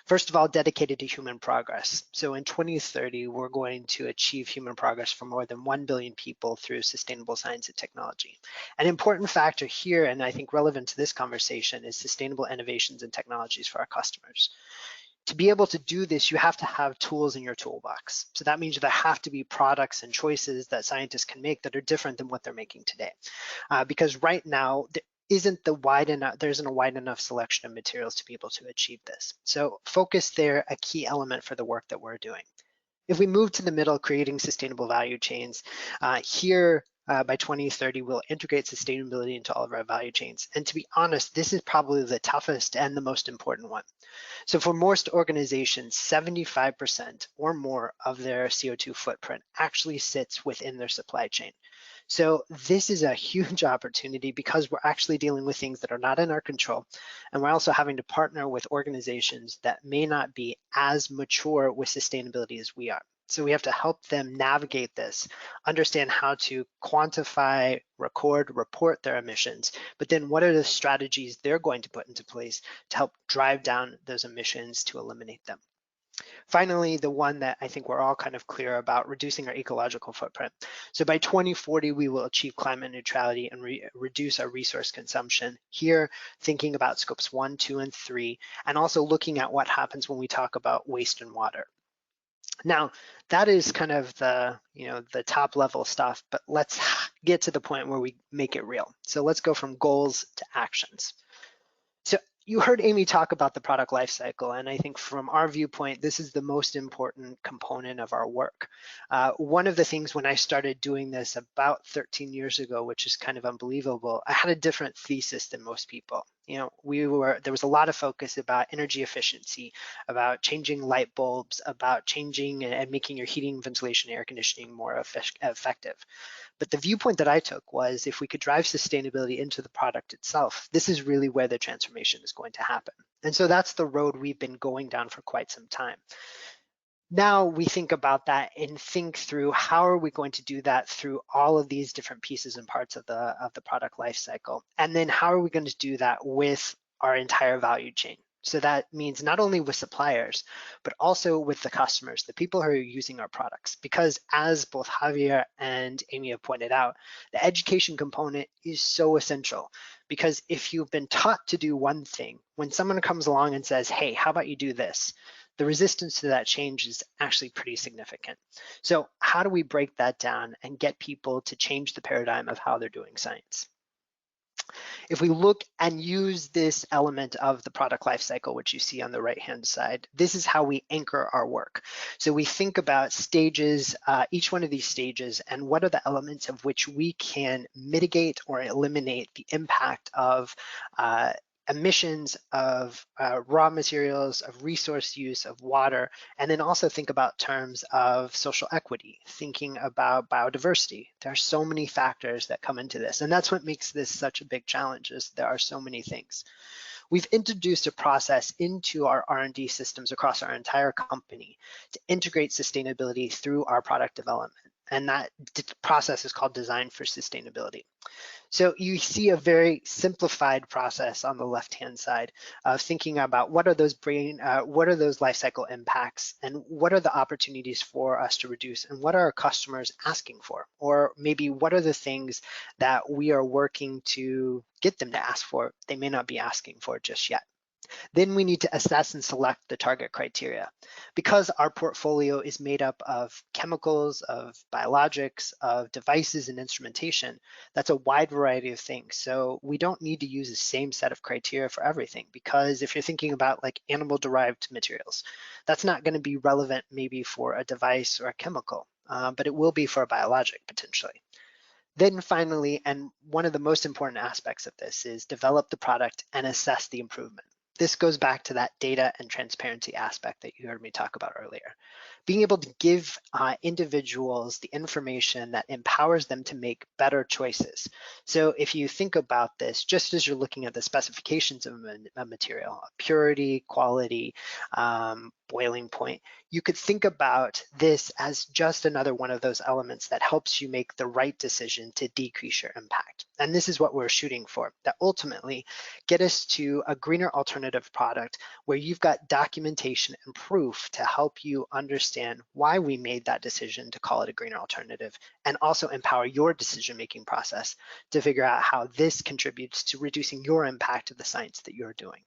First of all, dedicated to human progress. So in 2030, we're going to achieve human progress for more than 1 billion people through sustainable science and technology. An important factor here, and I think relevant to this conversation, is sustainable innovations and technologies for our customers. To be able to do this, you have to have tools in your toolbox. So that means there have to be products and choices that scientists can make that are different than what they're making today. Because right now, there isn't a wide enough selection of materials to be able to achieve this. So focus there, a key element for the work that we're doing. If we move to the middle, creating sustainable value chains, here by 2030, we'll integrate sustainability into all of our value chains. And to be honest, this is probably the toughest and the most important one. So for most organizations, 75% or more of their CO2 footprint actually sits within their supply chain. So this is a huge opportunity because we're actually dealing with things that are not in our control. And we're also having to partner with organizations that may not be as mature with sustainability as we are. So we have to help them navigate this, understand how to quantify, record, report their emissions, but then what are the strategies they're going to put into place to help drive down those emissions to eliminate them. Finally, the one that I think we're all kind of clear about, reducing our ecological footprint. So by 2040, we will achieve climate neutrality and reduce our resource consumption. Here, thinking about scopes 1, 2, and 3, and also looking at what happens when we talk about waste and water. Now, that is kind of the top level stuff, but let's get to the point where we make it real. So let's go from goals to actions. So you heard Amy talk about the product lifecycle, and I think from our viewpoint, this is the most important component of our work. One of the things when I started doing this about 13 years ago, which is kind of unbelievable, I had a different thesis than most people. There was a lot of focus about energy efficiency, about changing light bulbs, about changing and making your heating, ventilation, air conditioning more effective. But the viewpoint that I took was, if we could drive sustainability into the product itself, this is really where the transformation is going to happen. And so that's the road we've been going down for quite some time. Now we think about that and think through, how are we going to do that through all of these different pieces and parts of the product life cycle? And then how are we going to do that with our entire value chain? So that means not only with suppliers, but also with the customers, the people who are using our products. Because as both Javier and Amy have pointed out, the education component is so essential. Because if you've been taught to do one thing, when someone comes along and says, hey, how about you do this? The resistance to that change is actually pretty significant. So how do we break that down and get people to change the paradigm of how they're doing science? If we look and use this element of the product lifecycle, which you see on the right-hand side, this is how we anchor our work. So we think about stages, each one of these stages, and what are the elements of which we can mitigate or eliminate the impact of emissions, of raw materials, of resource use, of water, and then also think about terms of social equity, thinking about biodiversity. There are so many factors that come into this, and that's what makes this such a big challenge, is there are so many things. We've introduced a process into our R&D systems across our entire company to integrate sustainability through our product development, and that process is called Design for Sustainability. So you see a very simplified process on the left-hand side of thinking about what are those life cycle impacts, and what are the opportunities for us to reduce, and what are our customers asking for, or maybe what are the things that we are working to get them to ask for they may not be asking for just yet. Then we need to assess and select the target criteria. Because our portfolio is made up of chemicals, of biologics, of devices and instrumentation, that's a wide variety of things. So we don't need to use the same set of criteria for everything, because if you're thinking about like animal-derived materials, that's not going to be relevant maybe for a device or a chemical, but it will be for a biologic potentially. Then finally, and one of the most important aspects of this, is develop the product and assess the improvement. This goes back to that data and transparency aspect that you heard me talk about earlier. Being able to give individuals the information that empowers them to make better choices. So if you think about this, just as you're looking at the specifications of a material, purity, quality, boiling point, you could think about this as just another one of those elements that helps you make the right decision to decrease your impact. And this is what we're shooting for, that ultimately get us to a greener alternative product where you've got documentation and proof to help you understand why we made that decision to call it a greener alternative, and also empower your decision-making process to figure out how this contributes to reducing your impact of the science that you're doing.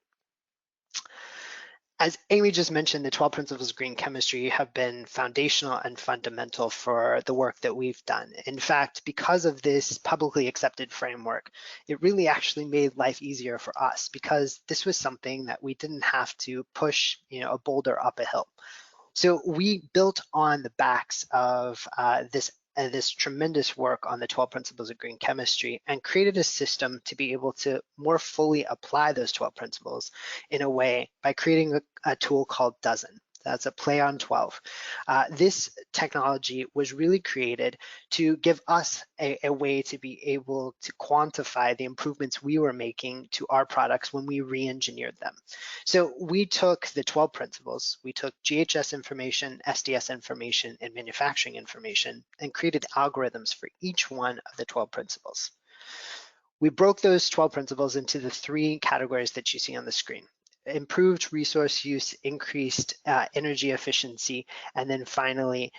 As Amy just mentioned, the 12 Principles of Green Chemistry have been foundational and fundamental for the work that we've done. In fact, because of this publicly accepted framework, it really actually made life easier for us, because this was something that we didn't have to push, a boulder up a hill. So we built on the backs of this tremendous work on the 12 Principles of Green Chemistry, and created a system to be able to more fully apply those 12 principles in a way by creating a tool called Dozen. That's a play on 12. This technology was really created to give us a way to be able to quantify the improvements we were making to our products when we re-engineered them. So we took the 12 principles, we took GHS information, SDS information, and manufacturing information, and created algorithms for each one of the 12 principles. We broke those 12 principles into the 3 categories that you see on the screen: improved resource use, increased energy efficiency, and then finally,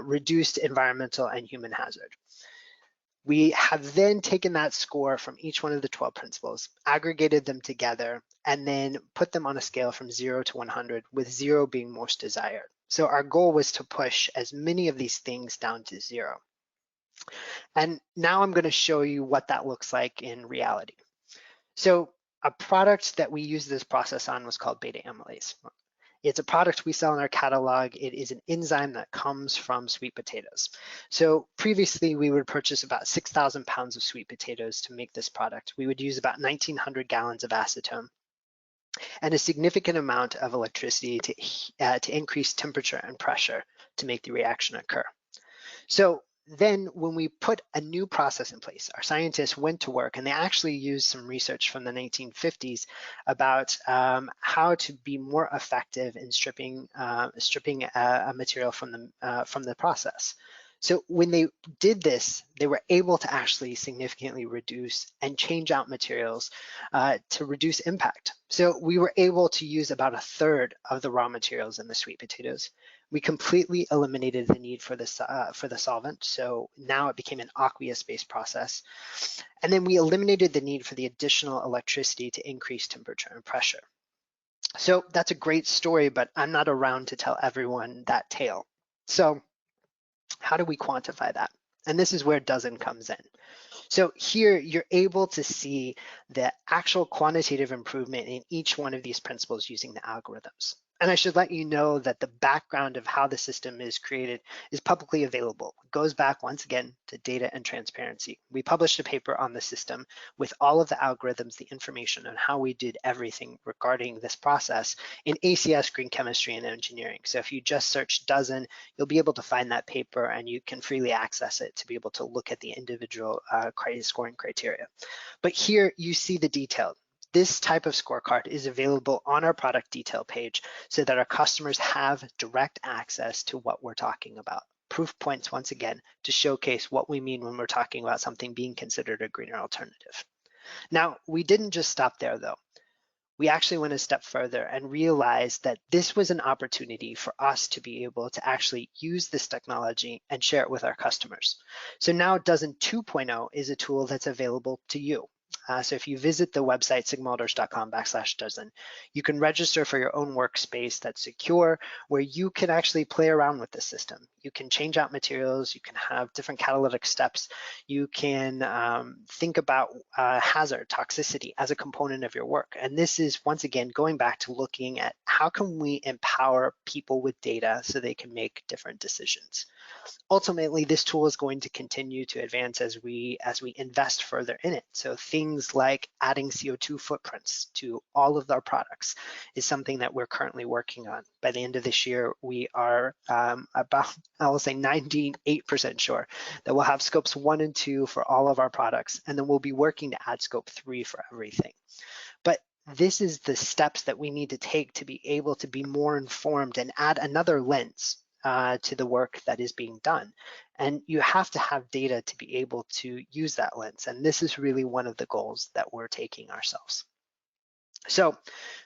reduced environmental and human hazard. We have then taken that score from each one of the 12 principles, aggregated them together, and then put them on a scale from 0 to 100, with 0 being most desired. So our goal was to push as many of these things down to 0. And now I'm going to show you what that looks like in reality. So a product that we used this process on was called beta amylase. It's a product we sell in our catalog. It is an enzyme that comes from sweet potatoes. So previously, we would purchase about 6,000 pounds of sweet potatoes to make this product. We would use about 1,900 gallons of acetone and a significant amount of electricity to increase temperature and pressure to make the reaction occur. So then when we put a new process in place, our scientists went to work, and they actually used some research from the 1950s about how to be more effective in stripping a material from the process. So when they did this, they were able to actually significantly reduce and change out materials to reduce impact. So we were able to use about 1/3 of the raw materials in the sweet potatoes. We completely eliminated the need for the solvent, so now it became an aqueous-based process. And then we eliminated the need for the additional electricity to increase temperature and pressure. So that's a great story, but I'm not around to tell everyone that tale. So how do we quantify that? And this is where Dozen comes in. So here you're able to see the actual quantitative improvement in each one of these principles using the algorithms. And I should let you know that the background of how the system is created is publicly available. It goes back once again to data and transparency. We published a paper on the system with all of the algorithms, the information on how we did everything regarding this process in ACS Green Chemistry and Engineering. So if you just search dozen, you'll be able to find that paper and you can freely access it to be able to look at the individual scoring criteria. But here you see the detail. This type of scorecard is available on our product detail page so that our customers have direct access to what we're talking about. Proof points, once again, to showcase what we mean when we're talking about something being considered a greener alternative. Now, we didn't just stop there though. We actually went a step further and realized that this was an opportunity for us to be able to actually use this technology and share it with our customers. So now Dozen 2.0 is a tool that's available to you. So if you visit the website sigmawalders.com/dozen, you can register for your own workspace that's secure, where you can actually play around with the system. You can change out materials, you can have different catalytic steps, you can think about hazard, toxicity as a component of your work. And this is, once again, going back to looking at how can we empower people with data so they can make different decisions. Ultimately, this tool is going to continue to advance as we invest further in it. So things like adding CO2 footprints to all of our products is something that we're currently working on. By the end of this year, we are about, I will say 98% sure that we'll have scopes 1 and 2 for all of our products, and then we'll be working to add scope 3 for everything. But this is the steps that we need to take to be able to be more informed and add another lens to the work that is being done. And you have to have data to be able to use that lens. And this is really one of the goals that we're taking ourselves. So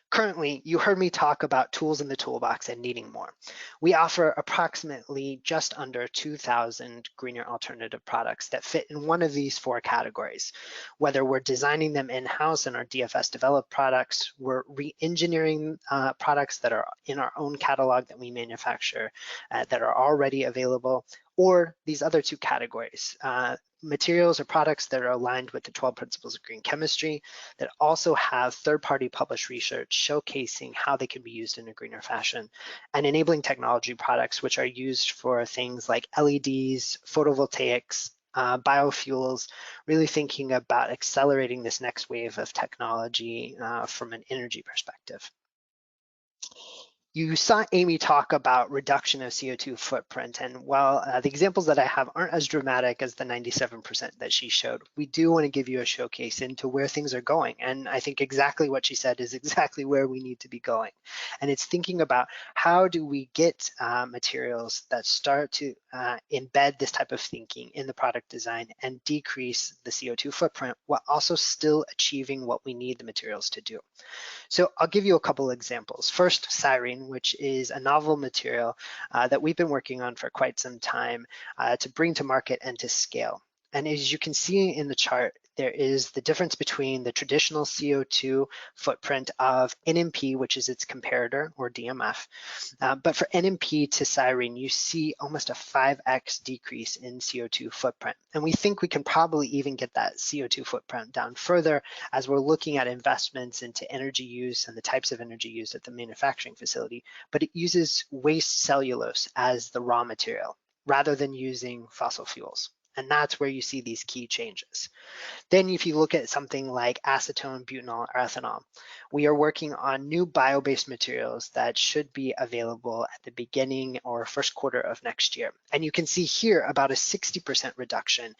currently, you heard me talk about tools in the toolbox and needing more. We offer approximately just under 2,000 greener alternative products that fit in one of these 4 categories. Whether we're designing them in-house in our DFS developed products, we're re-engineering products that are in our own catalog that we manufacture that are already available, or these other 2 categories. Materials or products that are aligned with the 12 principles of green chemistry that also have third-party published research showcasing how they can be used in a greener fashion, and enabling technology products which are used for things like LEDs, photovoltaics, biofuels, really thinking about accelerating this next wave of technology from an energy perspective. You saw Amy talk about reduction of CO2 footprint, and while the examples that I have aren't as dramatic as the 97% that she showed, we do want to give you a showcase into where things are going. And I think exactly what she said is exactly where we need to be going. And it's thinking about how do we get materials that start to embed this type of thinking in the product design and decrease the CO2 footprint while also still achieving what we need the materials to do. So I'll give you a couple examples. First, styrene, which is a novel material that we've been working on for quite some time to bring to market and to scale. And as you can see in the chart, there is the difference between the traditional CO2 footprint of NMP, which is its comparator, or DMF. But for NMP to styrene, you see almost a 5x decrease in CO2 footprint. And we think we can probably even get that CO2 footprint down further as we're looking at investments into energy use and the types of energy used at the manufacturing facility. But it uses waste cellulose as the raw material rather than using fossil fuels. And that's where you see these key changes. Then if you look at something like acetone, butanol, or ethanol, we are working on new bio-based materials that should be available at the beginning or first quarter of next year. And you can see here about a 60% reduction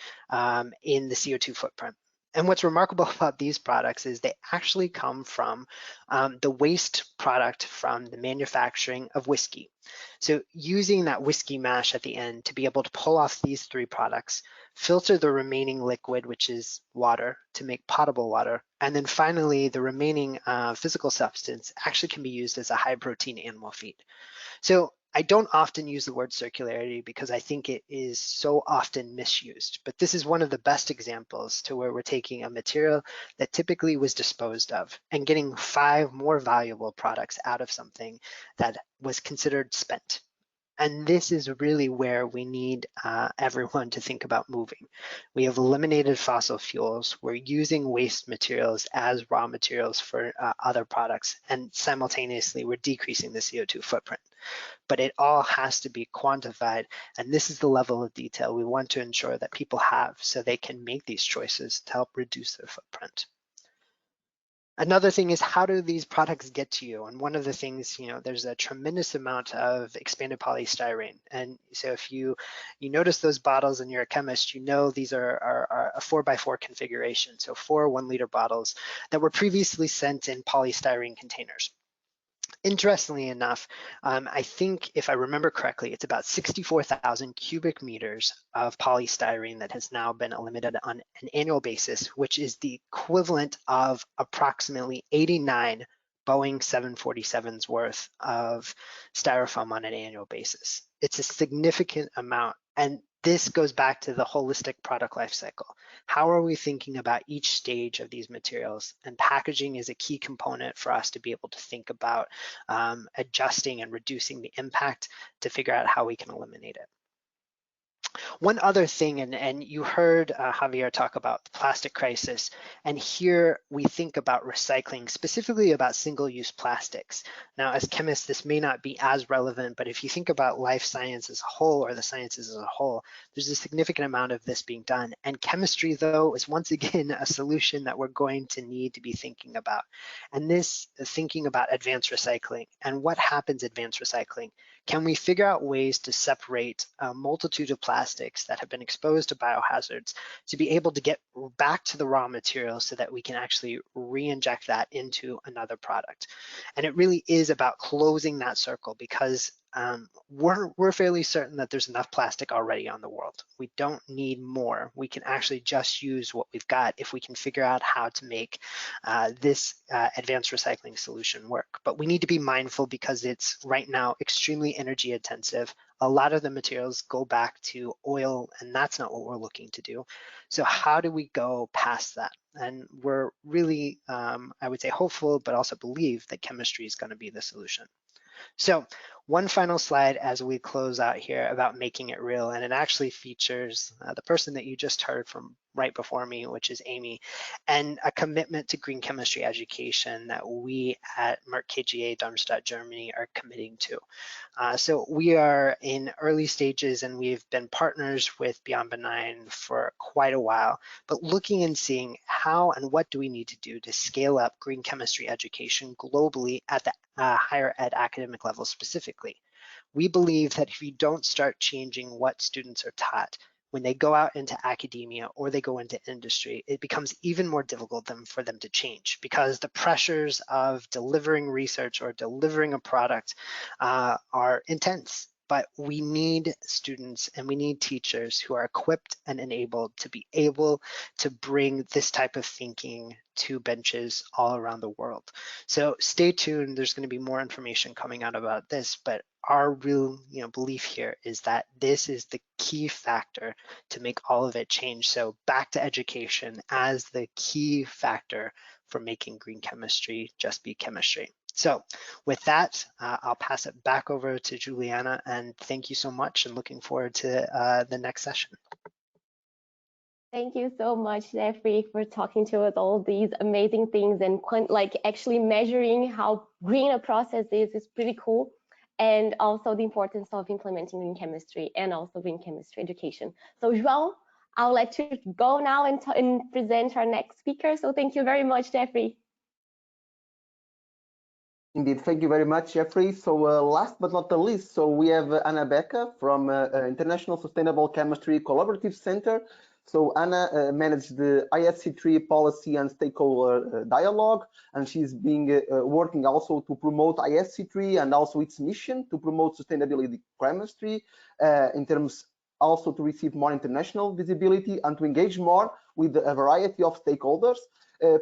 in the CO2 footprint. And what's remarkable about these products is they actually come from the waste product from the manufacturing of whiskey. So using that whiskey mash at the end to be able to pull off these 3 products, filter the remaining liquid, which is water, to make potable water, and then finally the remaining physical substance actually can be used as a high protein animal feed. So I don't often use the word circularity because I think it is so often misused, but this is one of the best examples to where we're taking a material that typically was disposed of and getting 5 more valuable products out of something that was considered spent. And this is really where we need everyone to think about moving. We have eliminated fossil fuels. We're using waste materials as raw materials for other products, and simultaneously we're decreasing the CO2 footprint. But it all has to be quantified, and this is the level of detail we want to ensure that people have so they can make these choices to help reduce their footprint. Another thing is, how do these products get to you? And one of the things, there's a tremendous amount of expanded polystyrene. And so if you notice those bottles and you're a chemist, these are a 4x4 configuration. So 4 1-liter bottles that were previously sent in polystyrene containers. Interestingly enough, I think if I remember correctly, it's about 64,000 cubic meters of polystyrene that has now been eliminated on an annual basis, which is the equivalent of approximately 89 Boeing 747s worth of styrofoam on an annual basis. It's a significant amount, and this goes back to the holistic product life cycle. How are we thinking about each stage of these materials? And packaging is a key component for us to be able to think about adjusting and reducing the impact to figure out how we can eliminate it. One other thing, and you heard Javier talk about the plastic crisis, and here we think about recycling, specifically about single-use plastics. Now, as chemists, this may not be as relevant, but if you think about life science as a whole, or the sciences as a whole, there's a significant amount of this being done. And chemistry, though, is once again a solution that we're going to need to be thinking about. And this thinking about advanced recycling and what happens advanced recycling. Can we figure out ways to separate a multitude of plastics that have been exposed to biohazards to be able to get back to the raw material so that we can actually re-inject that into another product? And it really is about closing that circle, because we're fairly certain that there's enough plastic already on the world. We don't need more. We can actually just use what we've got if we can figure out how to make this advanced recycling solution work. But we need to be mindful, because it's right now extremely energy intensive. A lot of the materials go back to oil, and that's not what we're looking to do. So how do we go past that? And we're really, I would say, hopeful, but also believe that chemistry is going to be the solution. So one final slide as we close out here about making it real, and it actually features the person that you just heard from right before me, which is Amy, and a commitment to green chemistry education that we at Merck KGaA Darmstadt, Germany are committing to. So we are in early stages, and we've been partners with Beyond Benign for quite a while, but looking and seeing how and what do we need to do to scale up green chemistry education globally at the higher ed academic level specifically. We believe that if you don't start changing what students are taught, when they go out into academia or they go into industry, it becomes even more difficult for them to change, because the pressures of delivering research or delivering a product are intense. But we need students and we need teachers who are equipped and enabled to be able to bring this type of thinking to benches all around the world. So stay tuned. There's going to be more information coming out about this, but our real belief here is that this is the key factor to make all of it change. So back to education as the key factor for making green chemistry just be chemistry. So with that, I'll pass it back over to Juliana, and thank you so much, and looking forward to the next session. Thank you so much, Jeffrey, for talking to us all these amazing things, and actually measuring how green a process is pretty cool. And also the importance of implementing green chemistry and also green chemistry education. So João, I'll let you go now and present our next speaker. So thank you very much, Jeffrey. Indeed, thank you very much, Jeffrey. So last but not the least, so we have Anna Becker from International Sustainable Chemistry Collaborative Center. So Anna managed the ISC3 policy and stakeholder dialogue, and she's been working also to promote ISC3 and also its mission to promote sustainability chemistry in terms also to receive more international visibility and to engage more with a variety of stakeholders.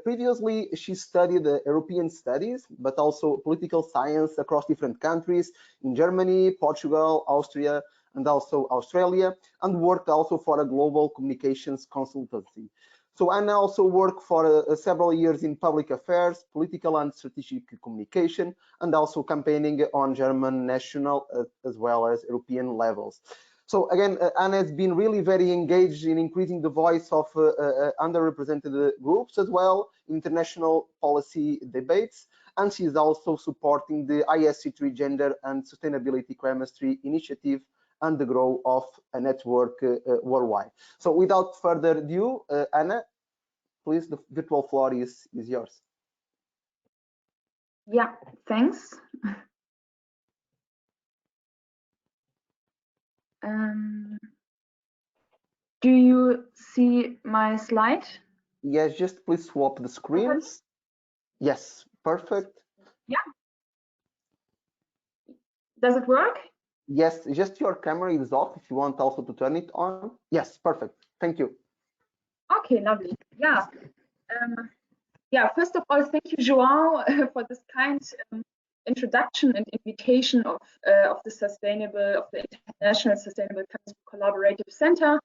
Previously, she studied European studies, but also political science across different countries in Germany, Portugal, Austria, and also Australia, and worked also for a global communications consultancy. So I also work for several years in public affairs, political and strategic communication, and also campaigning on German national as well as European levels. So again, Anna has been really very engaged in increasing the voice of underrepresented groups as well, international policy debates, and she's also supporting the ISC3 Gender and Sustainability Chemistry Initiative and the growth of a network worldwide. So without further ado, Anna, please, the virtual floor is yours. Yeah, thanks. Do you see my slide? Yes, just please swap the screens. Perfect. Yes, perfect. Yeah. Does it work? Yes, just your camera is off if you want also to turn it on. Yes, perfect. Thank you. Okay, lovely. Yeah. Yeah, first of all, thank you, João, for this kind introduction and invitation of the International Sustainable Chemistry Collaborative Center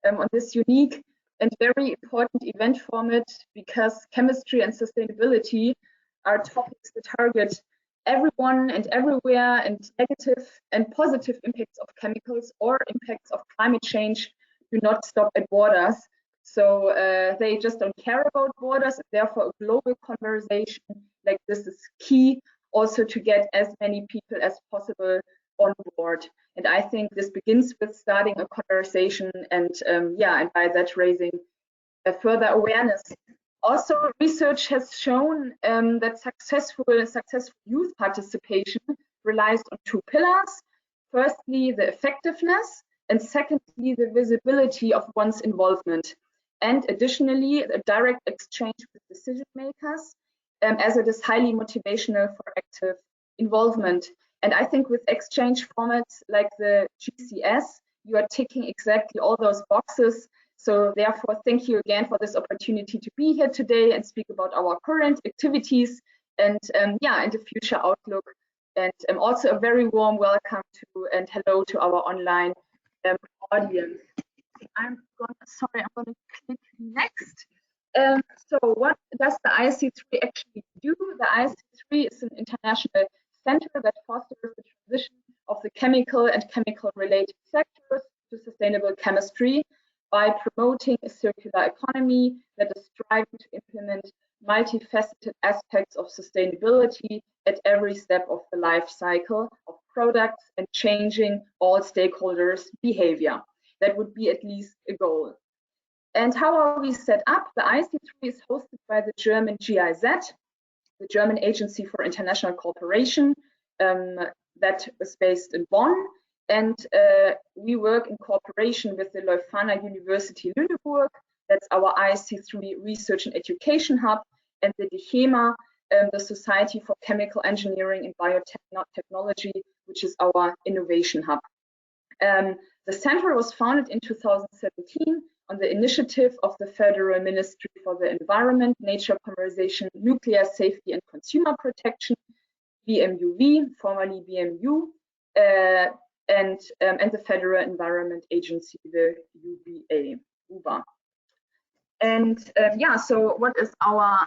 on this unique and very important event format, because chemistry and sustainability are topics that target everyone and everywhere, and negative and positive impacts of chemicals or impacts of climate change do not stop at borders. So they just don't care about borders, and therefore a global conversation like this is key, also to get as many people as possible on board. And I think this begins with starting a conversation and yeah, and by that raising a further awareness. Also, research has shown that successful youth participation relies on two pillars. Firstly, the effectiveness, and secondly, the visibility of one's involvement. And additionally, a direct exchange with decision makers, as it is highly motivational for active involvement. And I think with exchange formats like the GCS, you are ticking exactly all those boxes. So therefore, thank you again for this opportunity to be here today and speak about our current activities and yeah, and the future outlook. And also a very warm welcome to and hello to our online audience. I'm gonna click next. So what does the ISC3 actually do? The ISC3 is an international center that fosters the transition of the chemical and chemical-related sectors to sustainable chemistry by promoting a circular economy that is striving to implement multifaceted aspects of sustainability at every step of the life cycle of products and changing all stakeholders' behavior. That would be at least a goal. And how are we set up? The IC3 is hosted by the German GIZ, the German Agency for International Cooperation, that is based in Bonn. And we work in cooperation with the Leuphana University Lüneburg. That's our ISC3 Research and Education Hub, and the DECHEMA, the Society for Chemical Engineering and Biotechnology, which is our innovation hub. The center was founded in 2017 on the initiative of the Federal Ministry for the Environment, Nature Conservation, Nuclear Safety and Consumer Protection, BMUV, formerly BMU, and the Federal Environment Agency, the UBA. And yeah, so what is our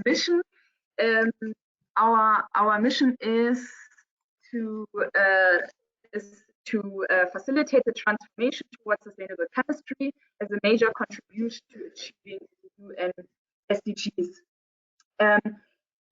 mission? Our mission is to facilitate the transformation towards sustainable chemistry as a major contribution to achieving the UN SDGs.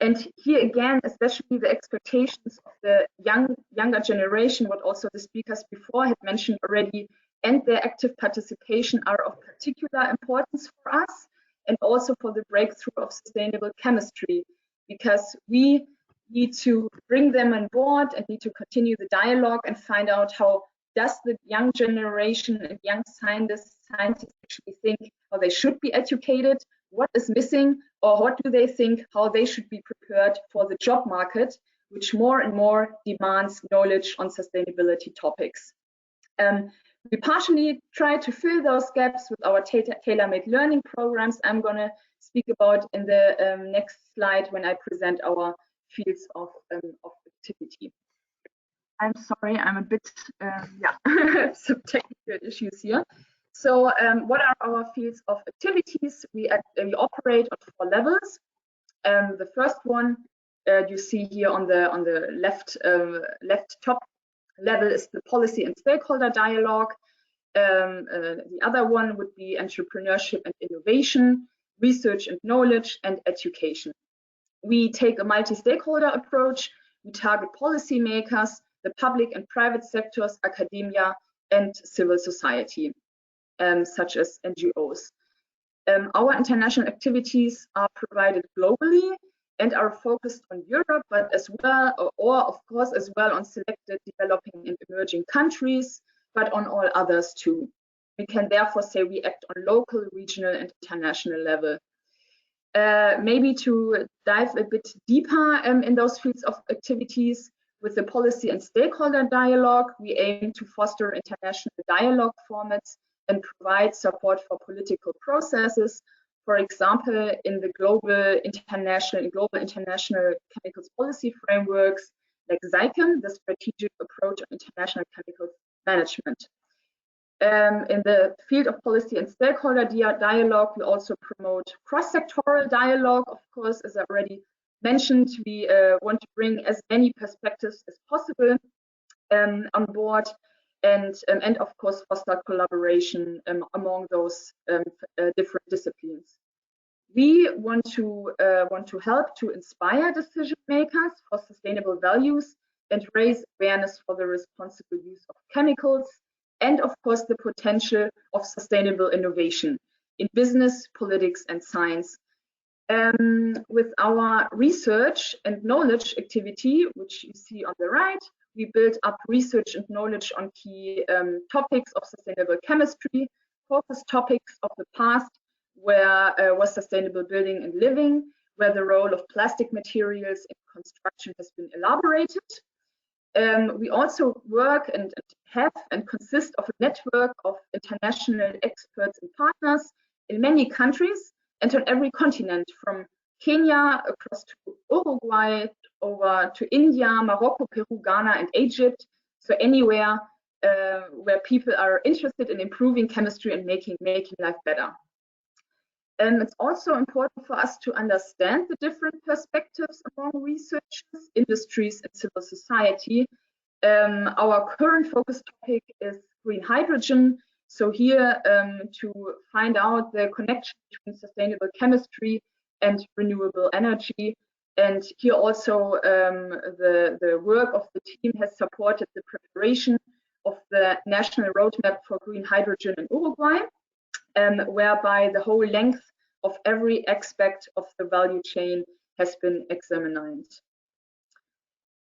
And here again, especially the expectations of the younger generation, what also the speakers before had mentioned already, and their active participation are of particular importance for us, and also for the breakthrough of sustainable chemistry, because we need to bring them on board and need to continue the dialogue and find out how does the young generation and young scientists actually think how they should be educated, what is missing, or what do they think how they should be prepared for the job market, which more and more demands knowledge on sustainability topics. We partially try to fill those gaps with our tailor-made learning programs I'm going to speak about in the next slide when I present our fields of activity. I'm sorry, I'm a bit, yeah, some technical issues here. So what are our fields of activities? We operate on 4 levels. The first one you see here on the left top level is the policy and stakeholder dialogue. The other one would be entrepreneurship and innovation, research and knowledge, and education. We take a multi-stakeholder approach. We target policymakers, the public and private sectors, academia, and civil society, such as NGOs. Our international activities are provided globally and are focused on Europe, but as well, or of course, as well on selected developing and emerging countries, but on all others too. We can therefore say we act on local, regional, and international level. Maybe to dive a bit deeper in those fields of activities, with the policy and stakeholder dialogue, we aim to foster international dialogue formats and provide support for political processes. For example, in the global international chemicals policy frameworks, like ZICAM, the Strategic Approach on International Chemicals Management. In the field of policy and stakeholder dialogue, we also promote cross-sectoral dialogue. Of course, as I already mentioned, we want to bring as many perspectives as possible on board, and of course foster collaboration among those different disciplines. We want to help to inspire decision makers for sustainable values and raise awareness for the responsible use of chemicals, and of course the potential of sustainable innovation in business, politics, and science. With our research and knowledge activity, which you see on the right, we build up research and knowledge on key topics of sustainable chemistry, focus topics of the past, where was sustainable building and living, where the role of plastic materials in construction has been elaborated. We also work and have and consist of a network of international experts and partners in many countries and on every continent, from Kenya across to Uruguay, over to India, Morocco, Peru, Ghana, and Egypt. So anywhere where people are interested in improving chemistry and making life better. It's also important for us to understand the different perspectives among researchers, industries, and civil society. Our current focus topic is green hydrogen. So here to find out the connection between sustainable chemistry and renewable energy. And here also the work of the team has supported the preparation of the national roadmap for green hydrogen in Uruguay, whereby the whole length of every aspect of the value chain has been examined.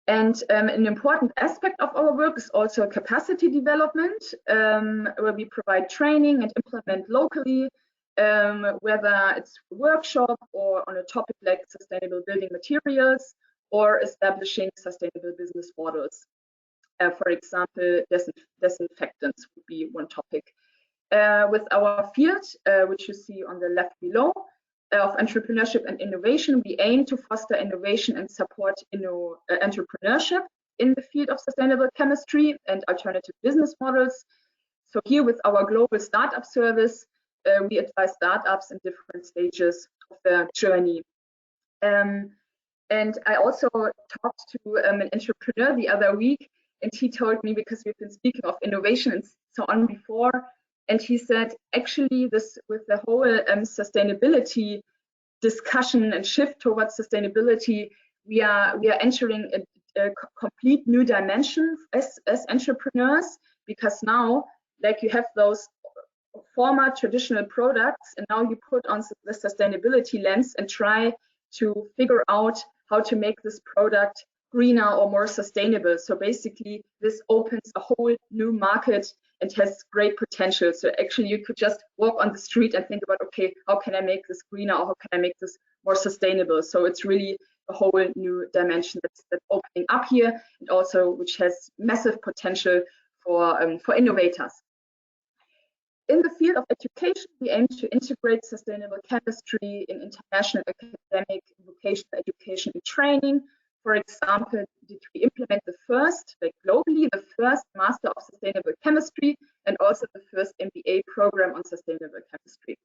And an important aspect of our work is also capacity development, where we provide training and implement locally, whether it's a workshop or on a topic like sustainable building materials, or establishing sustainable business models. For example, disinfectants would be one topic. With our field, which you see on the left below, of entrepreneurship and innovation, we aim to foster innovation and support entrepreneurship in the field of sustainable chemistry and alternative business models. So here with our global startup service, we advise startups in different stages of their journey. And I also talked to an entrepreneur the other week, and he told me, because we've been speaking of innovation and so on before, and he said, actually, this with the whole sustainability discussion and shift towards sustainability, we are entering a complete new dimension as entrepreneurs, because now, like, you have those former traditional products, and now you put on the sustainability lens and try to figure out how to make this product greener or more sustainable. So basically, this opens a whole new market and has great potential. So actually, you could just walk on the street and think about, okay, how can I make this greener, or how can I make this more sustainable? So it's really a whole new dimension that's opening up here, and also which has massive potential for innovators. In the field of education, we aim to integrate sustainable chemistry in international academic vocational education and training. For example, did we implement the first, like globally, the first Master of Sustainable Chemistry and also the first MBA program on sustainable chemistry.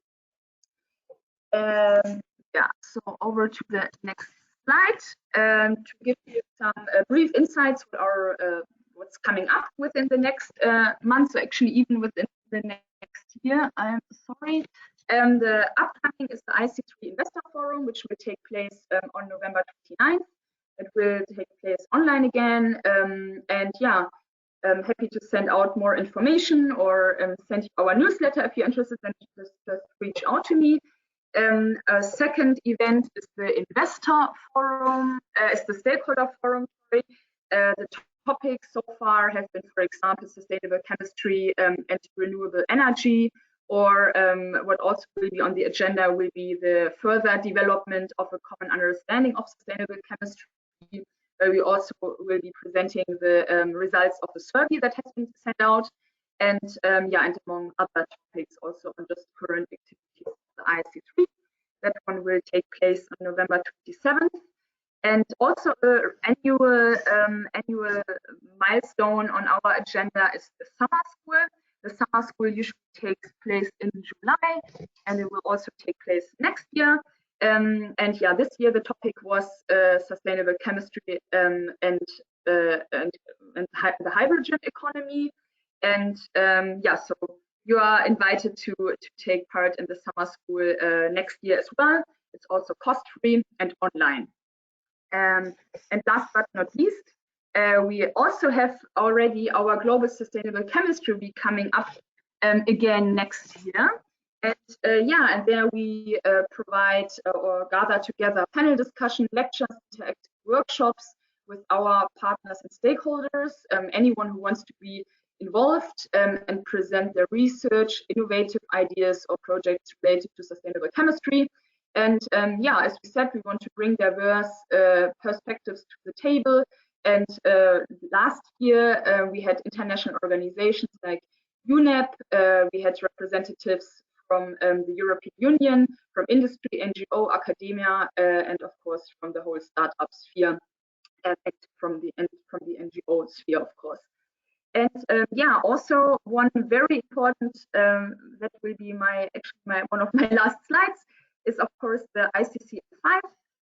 Yeah, so over to the next slide to give you some brief insights with our what's coming up within the next month, so actually even within the next year. I'm sorry. The upcoming is the IC3 Investor Forum, which will take place on November 29th. It will take place online again, and yeah, I'm happy to send out more information or send you our newsletter if you're interested. Then just reach out to me. A second event is the Investor Forum, is the Stakeholder Forum. Sorry. The topics so far have been, for example, sustainable chemistry and renewable energy. Or what also will be on the agenda will be the further development of a common understanding of sustainable chemistry. We also will be presenting the results of the survey that has been sent out, and yeah, and among other topics also on just current activities of the IC3. That one will take place on November 27th, and also an annual milestone on our agenda is the summer school. The summer school usually takes place in July, and it will also take place next year. And yeah, this year the topic was sustainable chemistry and the hydrogen economy. And yeah, so you are invited to take part in the summer school next year as well. It's also cost-free and online. And last but not least, we also have already our Global Sustainable Chemistry Week coming up again next year. And yeah, and there we provide or gather together panel discussion, lectures, interactive workshops with our partners and stakeholders, anyone who wants to be involved and present their research, innovative ideas or projects related to sustainable chemistry. And yeah, as we said, we want to bring diverse perspectives to the table. And last year, we had international organizations like UNEP, we had representatives from the European Union, from industry, NGO, academia, and of course from the whole startup sphere, and from the NGO sphere, of course. And yeah, also one very important that will be one of my last slides is of course the ICCL5,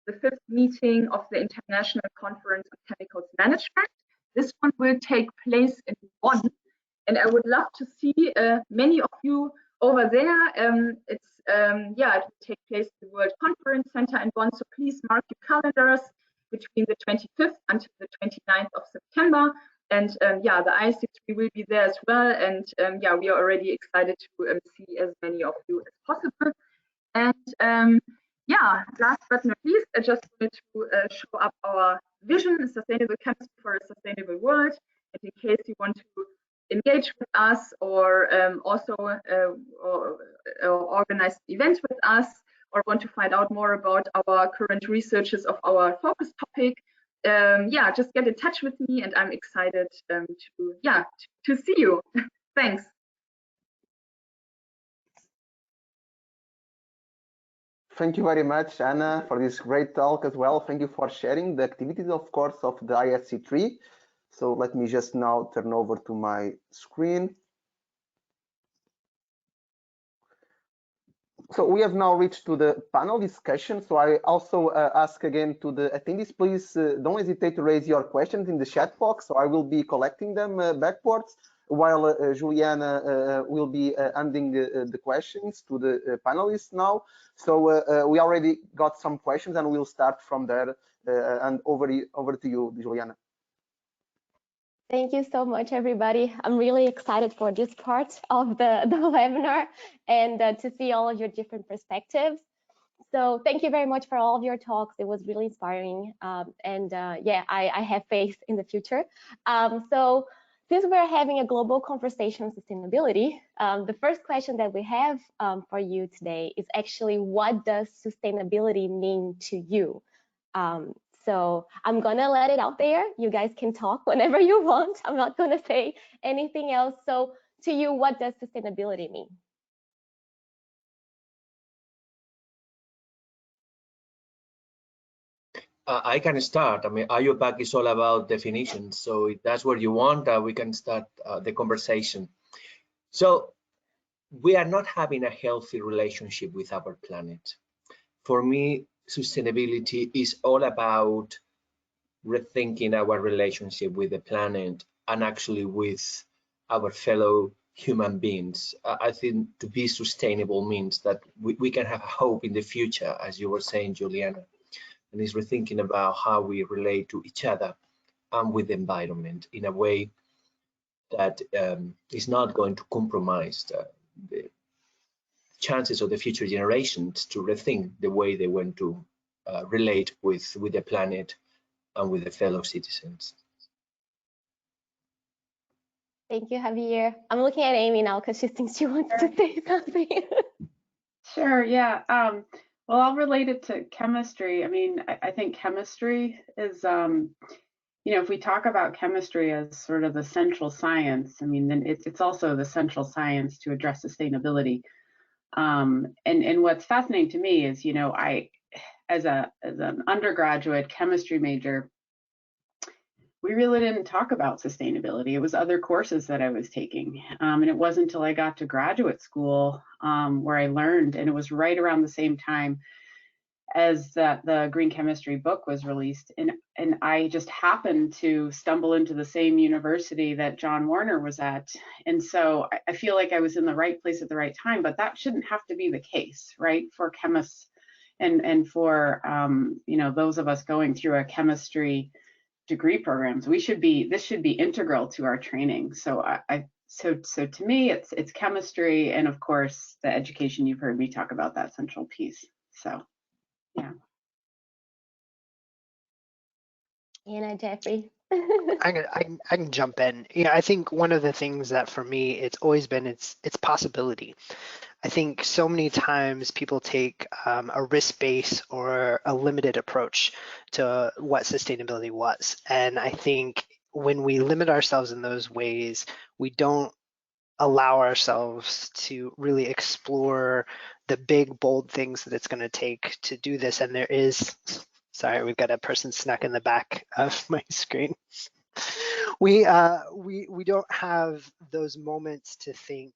the 5th meeting of the International Conference on Chemicals Management. This one will take place in Bonn, and I would love to see many of you over there. Yeah, it will take place at the World Conference Center in Bonn, so please mark your calendars between the 25th until the 29th of September. And yeah, the IC3 will be there as well. And yeah, we are already excited to see as many of you as possible. And yeah, last but not least, I just wanted to show up our vision, sustainable chemistry for a sustainable world. And in case you want to engage with us or also or organize events with us, or want to find out more about our current researches of our focus topic, yeah, just get in touch with me, and I'm excited to see you. Thanks. Thank you very much, Anna, for this great talk as well. Thank you for sharing the activities, of course, of the ISC3. So let me just now turn over to my screen. So we have now reached to the panel discussion. So I also ask again to the attendees, please don't hesitate to raise your questions in the chat box. So I will be collecting them backwards, while Juliana will be handing the questions to the panelists now. So we already got some questions, and we'll start from there. And over to you, Juliana. Thank you so much, everybody. I'm really excited for this part of the webinar and to see all of your different perspectives. So thank you very much for all of your talks. It was really inspiring. Yeah, I have faith in the future. So since we're having a global conversation on sustainability, the first question that we have for you today is actually, what does sustainability mean to you? So I'm gonna let it out there. You guys can talk whenever you want. I'm not gonna say anything else. So to you, what does sustainability mean? I can start. I mean, IUPAC is all about definitions. So if that's what you want, we can start the conversation. So we are not having a healthy relationship with our planet. For me, sustainability is all about rethinking our relationship with the planet and actually with our fellow human beings. I think to be sustainable means that we can have hope in the future, as you were saying, Juliana, and is rethinking about how we relate to each other and with the environment in a way that is not going to compromise the chances of the future generations to rethink the way they want to relate with the planet and with the fellow citizens. Thank you, Javier. I'm looking at Amy now because she thinks she wants to say something. Sure, yeah. Well, I'll relate it to chemistry. I mean, I think chemistry is, you know, if we talk about chemistry as sort of the central science, I mean, then it's also the central science to address sustainability. And what's fascinating to me is, you know, as an undergraduate chemistry major, we really didn't talk about sustainability. It was other courses that I was taking. And it wasn't until I got to graduate school where I learned, and it was right around the same time as the green chemistry book was released. And I just happened to stumble into the same university that John Warner was at. And so I feel like I was in the right place at the right time, but that shouldn't have to be the case, right? For chemists and for, you know, those of us going through a chemistry degree programs, this should be integral to our training. So so to me, it's chemistry, and of course the education. You've heard me talk about that central piece. So yeah. Anna, Jeffrey. I can jump in. Yeah, I think one of the things that for me it's always been it's possibility. I think so many times people take a risk-based or a limited approach to what sustainability was, and I think when we limit ourselves in those ways, we don't allow ourselves to really explore the big bold things that it's going to take to do this. And there is, sorry, we've got a person snuck in the back of my screen. We don't have those moments to think,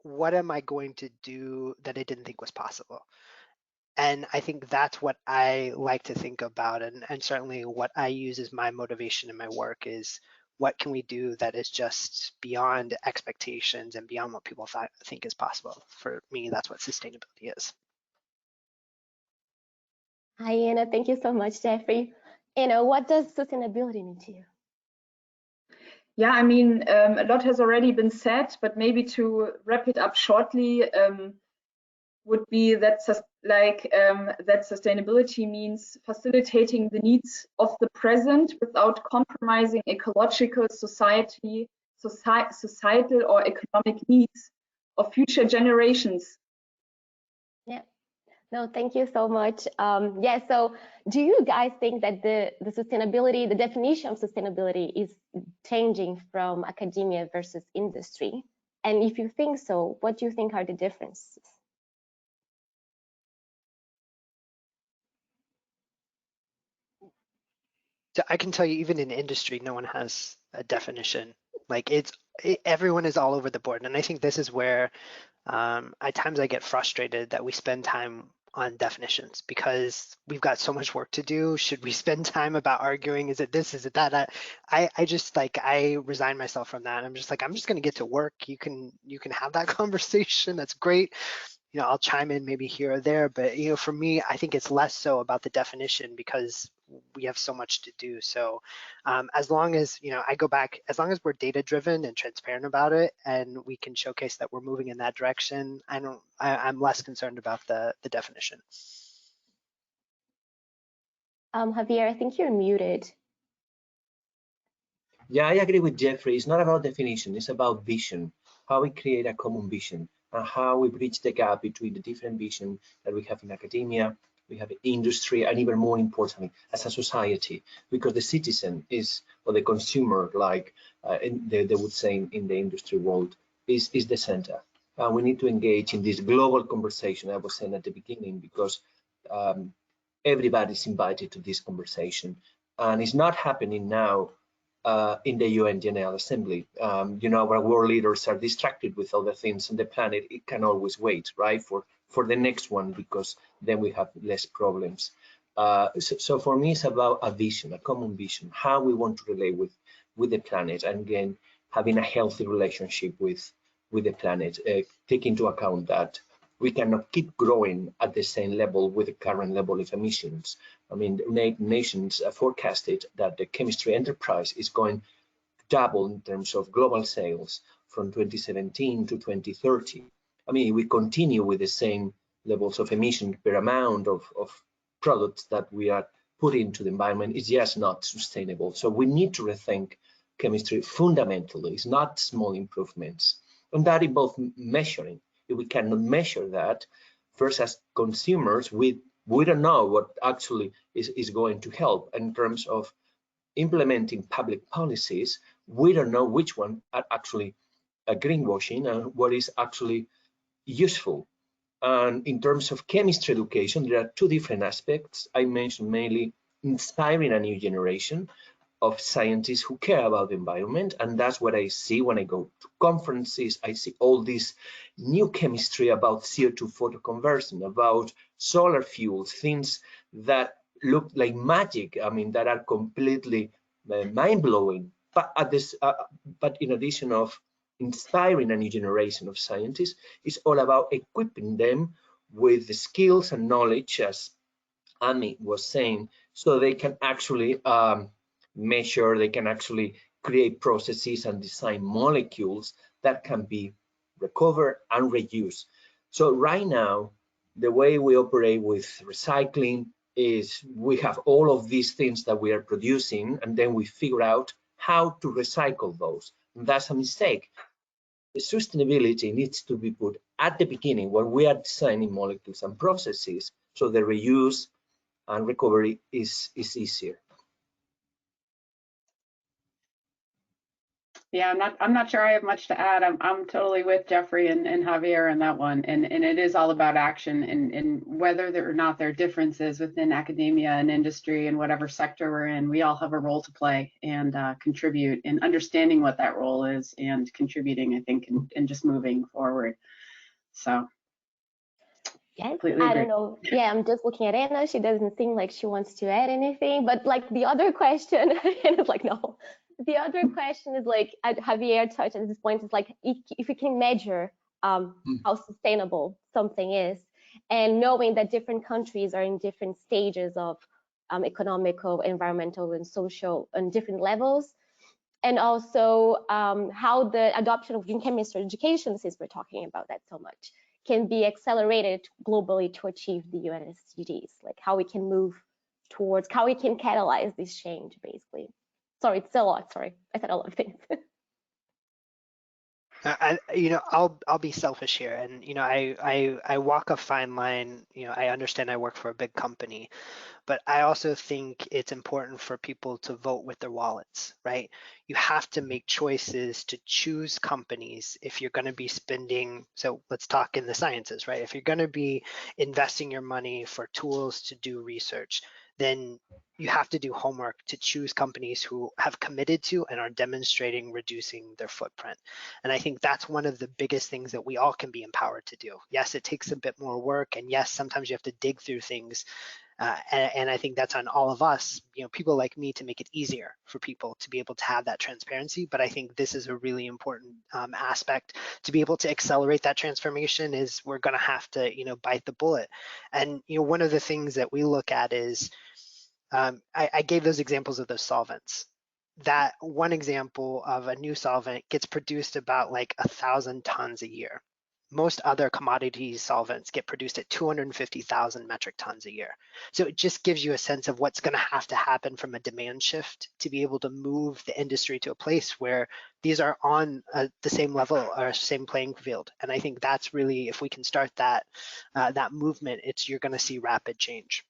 what am I going to do that I didn't think was possible? And I think that's what I like to think about, and certainly what I use as my motivation in my work is, what can we do that is just beyond expectations and beyond what people think is possible? For me, that's what sustainability is. Hi, Anna. Thank you so much, Jeffrey. Anna, what does sustainability mean to you? Yeah, I mean, a lot has already been said, but maybe to wrap it up shortly, would be that that sustainability means facilitating the needs of the present without compromising ecological, societal or economic needs of future generations. Yeah. No, thank you so much. Yeah, so do you guys think that the sustainability, the definition of sustainability is changing from academia versus industry? And if you think so, what do you think are the differences? So I can tell you, even in industry, no one has a definition. Like everyone is all over the board. And I think this is where at times I get frustrated that we spend time on definitions because we've got so much work to do. Should we spend time about arguing? Is it this? Is it that? I just I resign myself from that. I'm just like, I'm just going to get to work. You can have that conversation. That's great. You know, I'll chime in maybe here or there, but you know, for me, I think it's less so about the definition because we have so much to do. So as long as, you know, I go back, as long as we're data driven and transparent about it, and we can showcase that we're moving in that direction, I'm less concerned about the definition. Javier, I think you're muted. Yeah, I agree with Jeffrey. It's not about definition, it's about vision, how we create a common vision and how we bridge the gap between the different vision that we have in academia, we have industry, and even more importantly, as a society, because the citizen is, or the consumer, like they would say in the industry world, is the center. We need to engage in this global conversation I was saying at the beginning, because everybody's invited to this conversation, and it's not happening now in the UN General Assembly. You know, our world leaders are distracted with other things on the planet. It can always wait, right, for the next one, because then we have less problems. So for me, it's about a vision, a common vision, how we want to relate with the planet, and again, having a healthy relationship with the planet, take into account that we cannot keep growing at the same level with the current level of emissions. I mean, nations forecasted that the chemistry enterprise is going to double in terms of global sales from 2017 to 2030. I mean, we continue with the same levels of emission per amount of products that we are putting into the environment. Is just not sustainable. So we need to rethink chemistry fundamentally. It's not small improvements. And that involves measuring. If we cannot measure that, first as consumers, we don't know what actually is going to help. In terms of implementing public policies, we don't know which one are actually greenwashing and what is actually useful. And in terms of chemistry education, there are two different aspects. I mentioned mainly inspiring a new generation of scientists who care about the environment, and that's what I see when I go to conferences. I see all this new chemistry about CO2 photoconversion, about solar fuels, things that look like magic. I mean, that are completely mind-blowing. But in addition of inspiring a new generation of scientists, it's all about equipping them with the skills and knowledge, as Amy was saying, so they can actually measure, they can actually create processes and design molecules that can be recovered and reused. So right now, the way we operate with recycling is we have all of these things that we are producing, and then we figure out how to recycle those. And that's a mistake. The sustainability needs to be put at the beginning when we are designing molecules and processes, so the reuse and recovery is easier. Yeah, I'm not sure I have much to add. I'm totally with Jeffrey and Javier on that one. And it is all about action, and whether or not there are differences within academia and industry and whatever sector we're in, we all have a role to play and contribute in understanding what that role is and contributing, I think, and just moving forward. So yes, I don't know. Yeah, I'm just looking at Anna. She doesn't seem like she wants to add anything, but like the other question, and it's like, no. The other question is like, Javier touched at this point, is like, if we can measure how sustainable something is, and knowing that different countries are in different stages of economical, environmental, and social on different levels, and also how the adoption of green chemistry education, since we're talking about that so much, can be accelerated globally to achieve the UN SDGs, like how we can move towards, how we can catalyze this change, basically. Sorry, it's a lot. Sorry, I said a lot of things. I'll be selfish here, and I walk a fine line. I understand I work for a big company, but I also think it's important for people to vote with their wallets, right? You have to make choices to choose companies if you're going to be spending. So let's talk in the sciences, right? If you're going to be investing your money for tools to do research, then you have to do homework to choose companies who have committed to and are demonstrating reducing their footprint. And I think that's one of the biggest things that we all can be empowered to do. Yes, it takes a bit more work, and yes, sometimes you have to dig through things. And I think that's on all of us, people like me, to make it easier for people to be able to have that transparency. But I think this is a really important aspect to be able to accelerate that transformation. Is we're going to have to, bite the bullet. And one of the things that we look at is, I gave those examples of those solvents. That one example of a new solvent gets produced about like 1,000 tons a year. Most other commodity solvents get produced at 250,000 metric tons a year. So it just gives you a sense of what's going to have to happen from a demand shift to be able to move the industry to a place where these are on the same level or same playing field. And I think that's really, if we can start that that movement, you're going to see rapid change.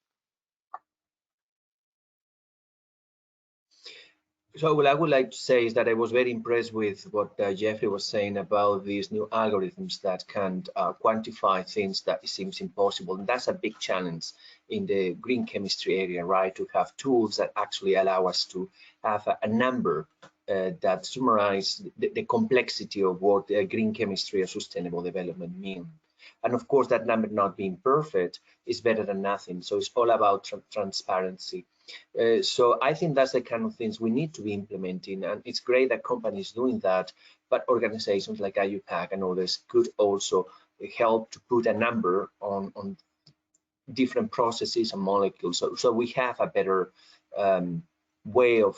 So what I would like to say is that I was very impressed with what Jeffrey was saying about these new algorithms that can quantify things that it seems impossible. And that's a big challenge in the green chemistry area, right? To have tools that actually allow us to have a number that summarize the complexity of what green chemistry or sustainable development mean. And of course, that number not being perfect is better than nothing. So it's all about transparency. So I think that's the kind of things we need to be implementing, and it's great that companies doing that, but organizations like IUPAC and others could also help to put a number on different processes and molecules, so we have a better way of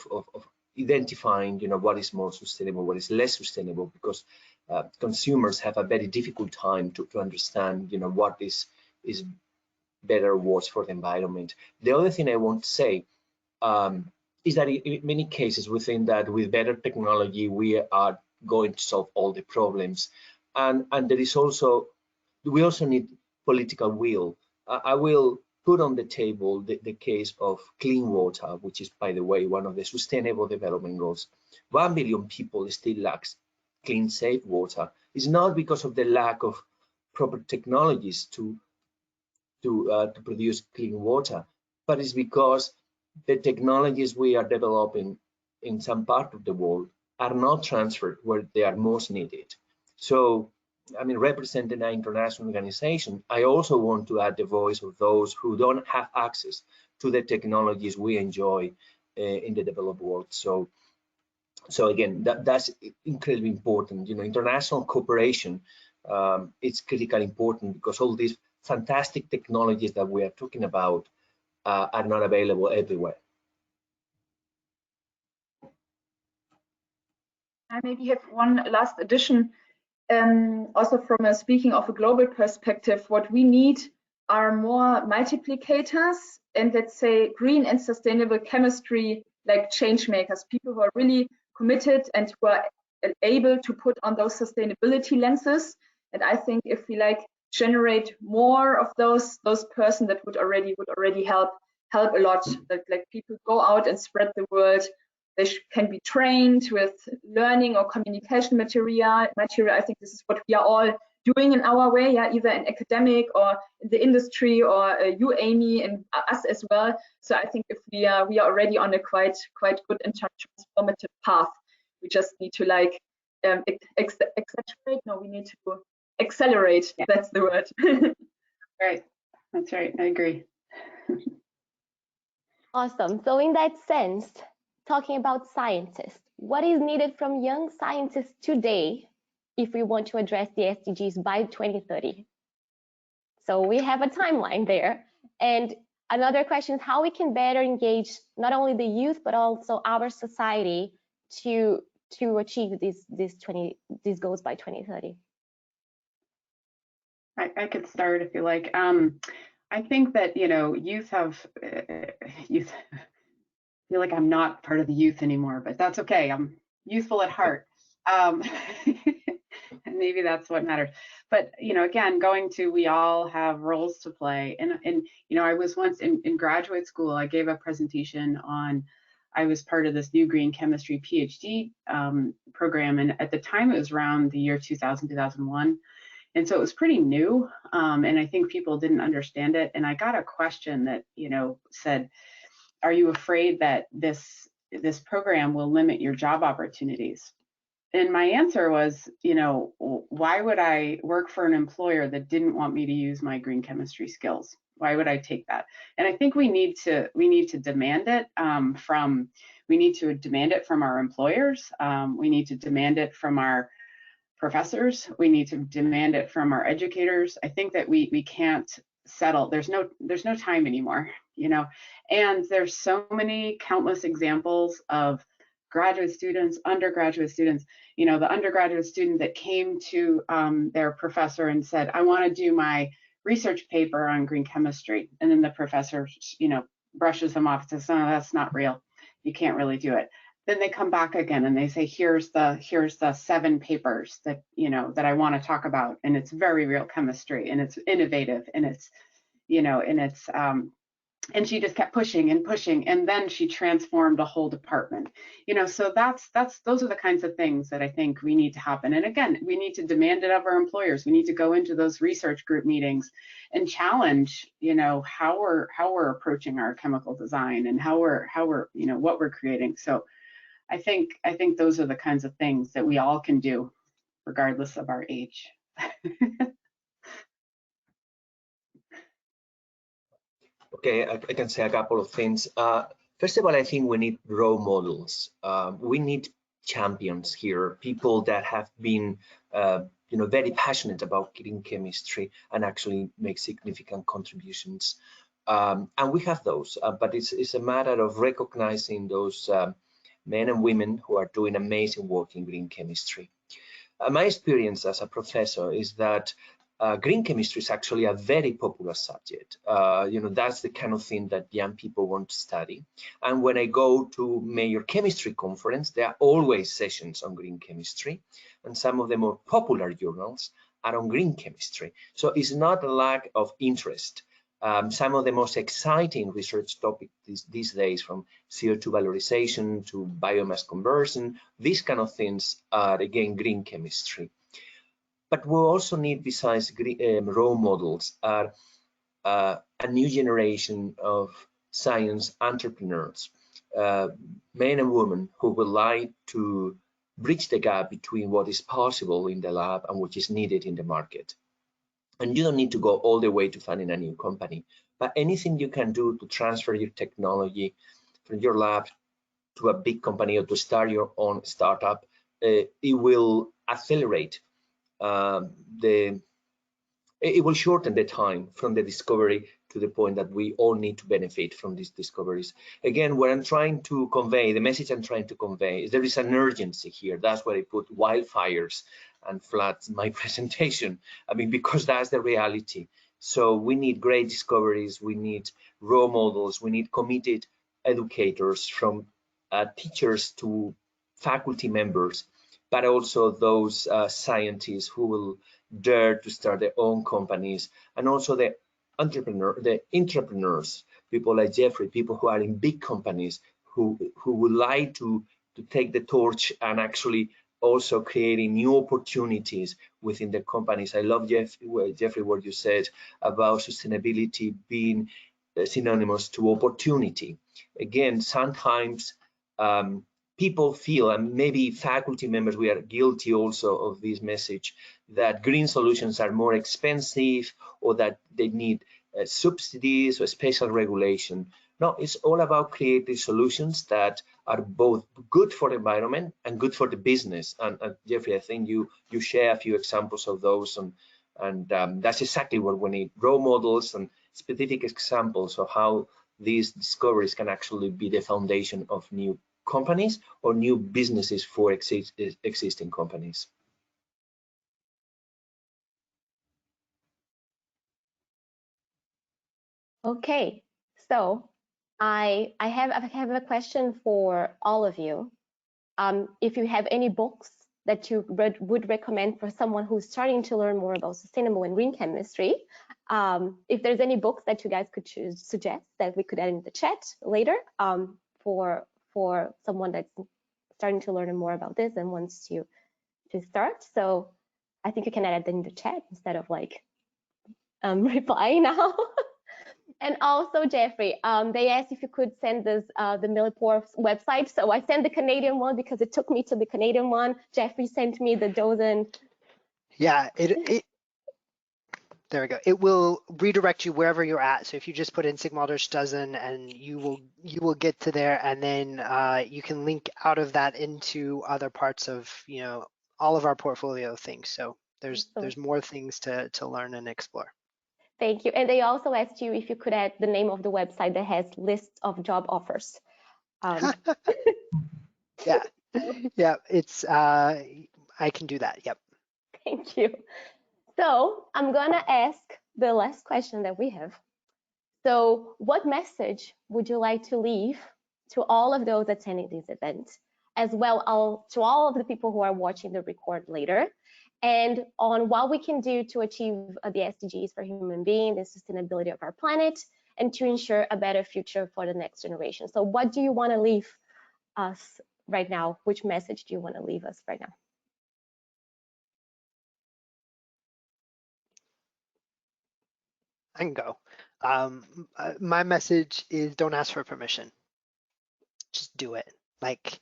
identifying, what is more sustainable, what is less sustainable, because consumers have a very difficult time to understand, what is better or worse for the environment. The other thing I want to say is that in many cases we think that with better technology we are going to solve all the problems, and there is also, we also need political will. I will put on the table the case of clean water, which is, by the way, one of the sustainable development goals. 1 billion people still lacks clean, safe water. It's not because of the lack of proper technologies to produce clean water, but it's because the technologies we are developing in some part of the world are not transferred where they are most needed. So, I mean, representing an international organization, I also want to add the voice of those who don't have access to the technologies we enjoy in the developed world. So again, that's incredibly important. International cooperation, it's critically important, because all these fantastic technologies that we are talking about are not available everywhere. I maybe have one last addition. Also from speaking of a global perspective, what we need are more multiplicators and, let's say, green and sustainable chemistry, like change makers, people who are really committed and who are able to put on those sustainability lenses. And I think if we generate more of those persons, that would already help a lot. Like people go out and spread the word. They can be trained with learning or communication material. I think this is what we are all doing in our way, either in academic or in the industry, or you, Amy, and us as well. So I think if we are already on a quite good and transformative path. We just need to accelerate. No, we need to accelerate. Yeah. That's the word. Right. That's right. I agree. Awesome. So in that sense, talking about scientists, what is needed from young scientists today if we want to address the SDGs by 2030? So we have a timeline there. And another question is how we can better engage not only the youth, but also our society to achieve these goals by 2030. I could start if you like. I think that, youth have, I feel like I'm not part of the youth anymore, but that's okay. I'm youthful at heart. And maybe that's what matters. But, again, we all have roles to play. And I was once in graduate school, I gave a presentation on, I was part of this new green chemistry PhD program. And at the time it was around the year 2000, 2001. And so it was pretty new. And I think people didn't understand it. And I got a question that, said, are you afraid that this program will limit your job opportunities? And my answer was, why would I work for an employer that didn't want me to use my green chemistry skills? Why would I take that? And I think we need to demand it from our employers. We need to demand it from our professors. We need to demand it from our educators. I think that we can't settle. There's no time anymore, and there's so many countless examples of graduate students, undergraduate students, the undergraduate student that came to their professor and said, I want to do my research paper on green chemistry. And then the professor, brushes them off and says, no, that's not real. You can't really do it. Then they come back again and they say, here's the 7 papers that, that I want to talk about. And it's very real chemistry, and it's innovative, and it's, and she just kept pushing and pushing, and then she transformed a whole department. You know, so those are the kinds of things that I think we need to happen. And again, we need to demand it of our employers. We need to go into those research group meetings and challenge, you know, how we're approaching our chemical design and how we're you know, what we're creating. So I think those are the kinds of things that we all can do, regardless of our age. Okay, I can say a couple of things. First of all, I think we need role models. We need champions here, people that have been, you know, very passionate about green chemistry and actually make significant contributions. And we have those, but it's a matter of recognizing those men and women who are doing amazing work in green chemistry. My experience as a professor is that green chemistry is actually a very popular subject. You know, that's the kind of thing that young people want to study. And when I go to major chemistry conference, there are always sessions on green chemistry, and some of the more popular journals are on green chemistry. So it's not a lack of interest. Some of the most exciting research topics these days, from CO2 valorization to biomass conversion, these kind of things are, again, green chemistry. But we also need, besides role models, a new generation of science entrepreneurs, men and women who would like to bridge the gap between what is possible in the lab and what is needed in the market. And you don't need to go all the way to funding a new company, but anything you can do to transfer your technology from your lab to a big company or to start your own startup, it will accelerate it will shorten the time from the discovery to the point that we all need to benefit from these discoveries. Again, what I'm trying to convey, the message I'm trying to convey, is there is an urgency here. That's why I put wildfires and floods in my presentation. I mean, because that's the reality. So we need great discoveries, we need role models, we need committed educators, from teachers to faculty members, but also those scientists who will dare to start their own companies, and also the entrepreneurs, people like Jeffrey, people who are in big companies who would like to take the torch and actually also creating new opportunities within the companies. I love, Jeffrey, what you said about sustainability being synonymous to opportunity. Again, sometimes people feel, and maybe faculty members, we are guilty also of this message, that green solutions are more expensive or that they need subsidies or special regulation. No, it's all about creating solutions that are both good for the environment and good for the business. And Jeffrey, I think you share a few examples of those, and that's exactly what we need: role models and specific examples of how these discoveries can actually be the foundation of new companies or new businesses for existing companies. Okay, so I have a question for all of you. If you have any books that you would recommend for someone who's starting to learn more about sustainable and green chemistry, if there's any books that you guys could suggest that we could add in the chat later, for someone that's starting to learn more about this and wants to start. So I think you can add it in the chat instead of like replying now. And also, Jeffrey, they asked if you could send this the Millipore website. So I sent the Canadian one because it took me to the Canadian one. Jeffrey sent me the dozen. Yeah, there we go. It will redirect you wherever you're at. So if you just put in Sigmunders dozen, and you will get to there, and then you can link out of that into other parts of, you know, all of our portfolio things. So there's more things to learn and explore. Thank you. And they also asked you if you could add the name of the website that has lists of job offers. Yeah, it's I can do that. Yep. Thank you. So I'm gonna ask the last question that we have. So what message would you like to leave to all of those attending this event, as well to all of the people who are watching the record later, and on what we can do to achieve the SDGs for human beings, the sustainability of our planet, and to ensure a better future for the next generation. So what do you want to leave us right now? Which message do you want to leave us right now? I can go. My message is don't ask for permission. Just do it. Like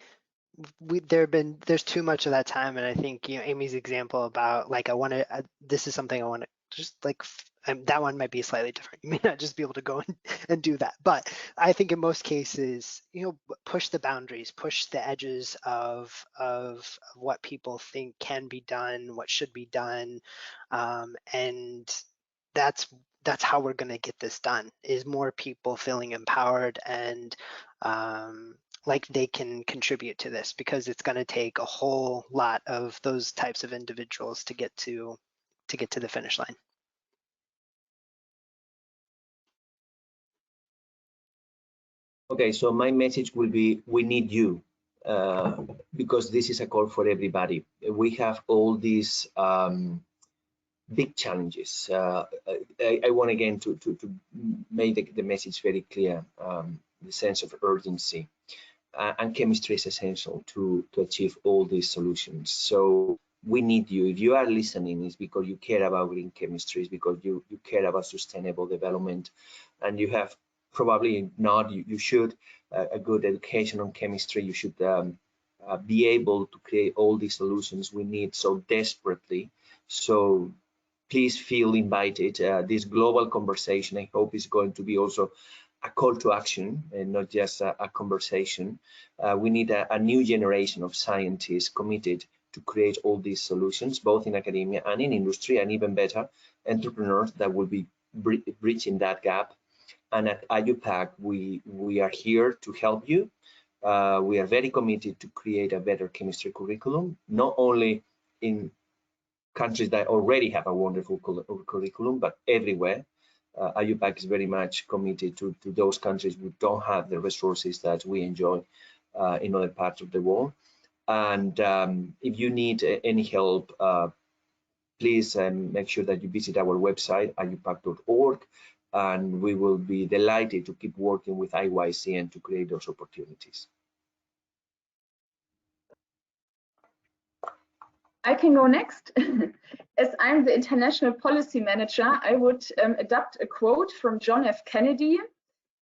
there's too much of that time, and I think Amy's example about like this is something I want to just like that one might be slightly different. You may not just be able to go and do that, but I think in most cases, push the boundaries, push the edges of what people think can be done, what should be done, and that's how we're going to get this done, is more people feeling empowered and like they can contribute to this, because it's going to take a whole lot of those types of individuals to get to the finish line. Okay, so my message will be, we need you, because this is a call for everybody. We have all these big challenges. I want again to make the message very clear, the sense of urgency. And chemistry is essential to achieve all these solutions. So we need you. If you are listening, it's because you care about green chemistry, it's because you care about sustainable development, and you have probably not, you should, a good education on chemistry. You should be able to create all these solutions we need so desperately. So please feel invited. This global conversation, I hope, is going to be also a call to action and not just a conversation. We need a new generation of scientists committed to create all these solutions, both in academia and in industry, and even better, entrepreneurs that will be bridging that gap. And at IUPAC, we are here to help you. We are very committed to create a better chemistry curriculum, not only in countries that already have a wonderful curriculum, but everywhere. IUPAC is very much committed to those countries who don't have the resources that we enjoy in other parts of the world. And if you need any help, please make sure that you visit our website, iupac.org, and we will be delighted to keep working with IYCN to create those opportunities. I can go next. As I'm the International Policy Manager, I would adapt a quote from John F. Kennedy,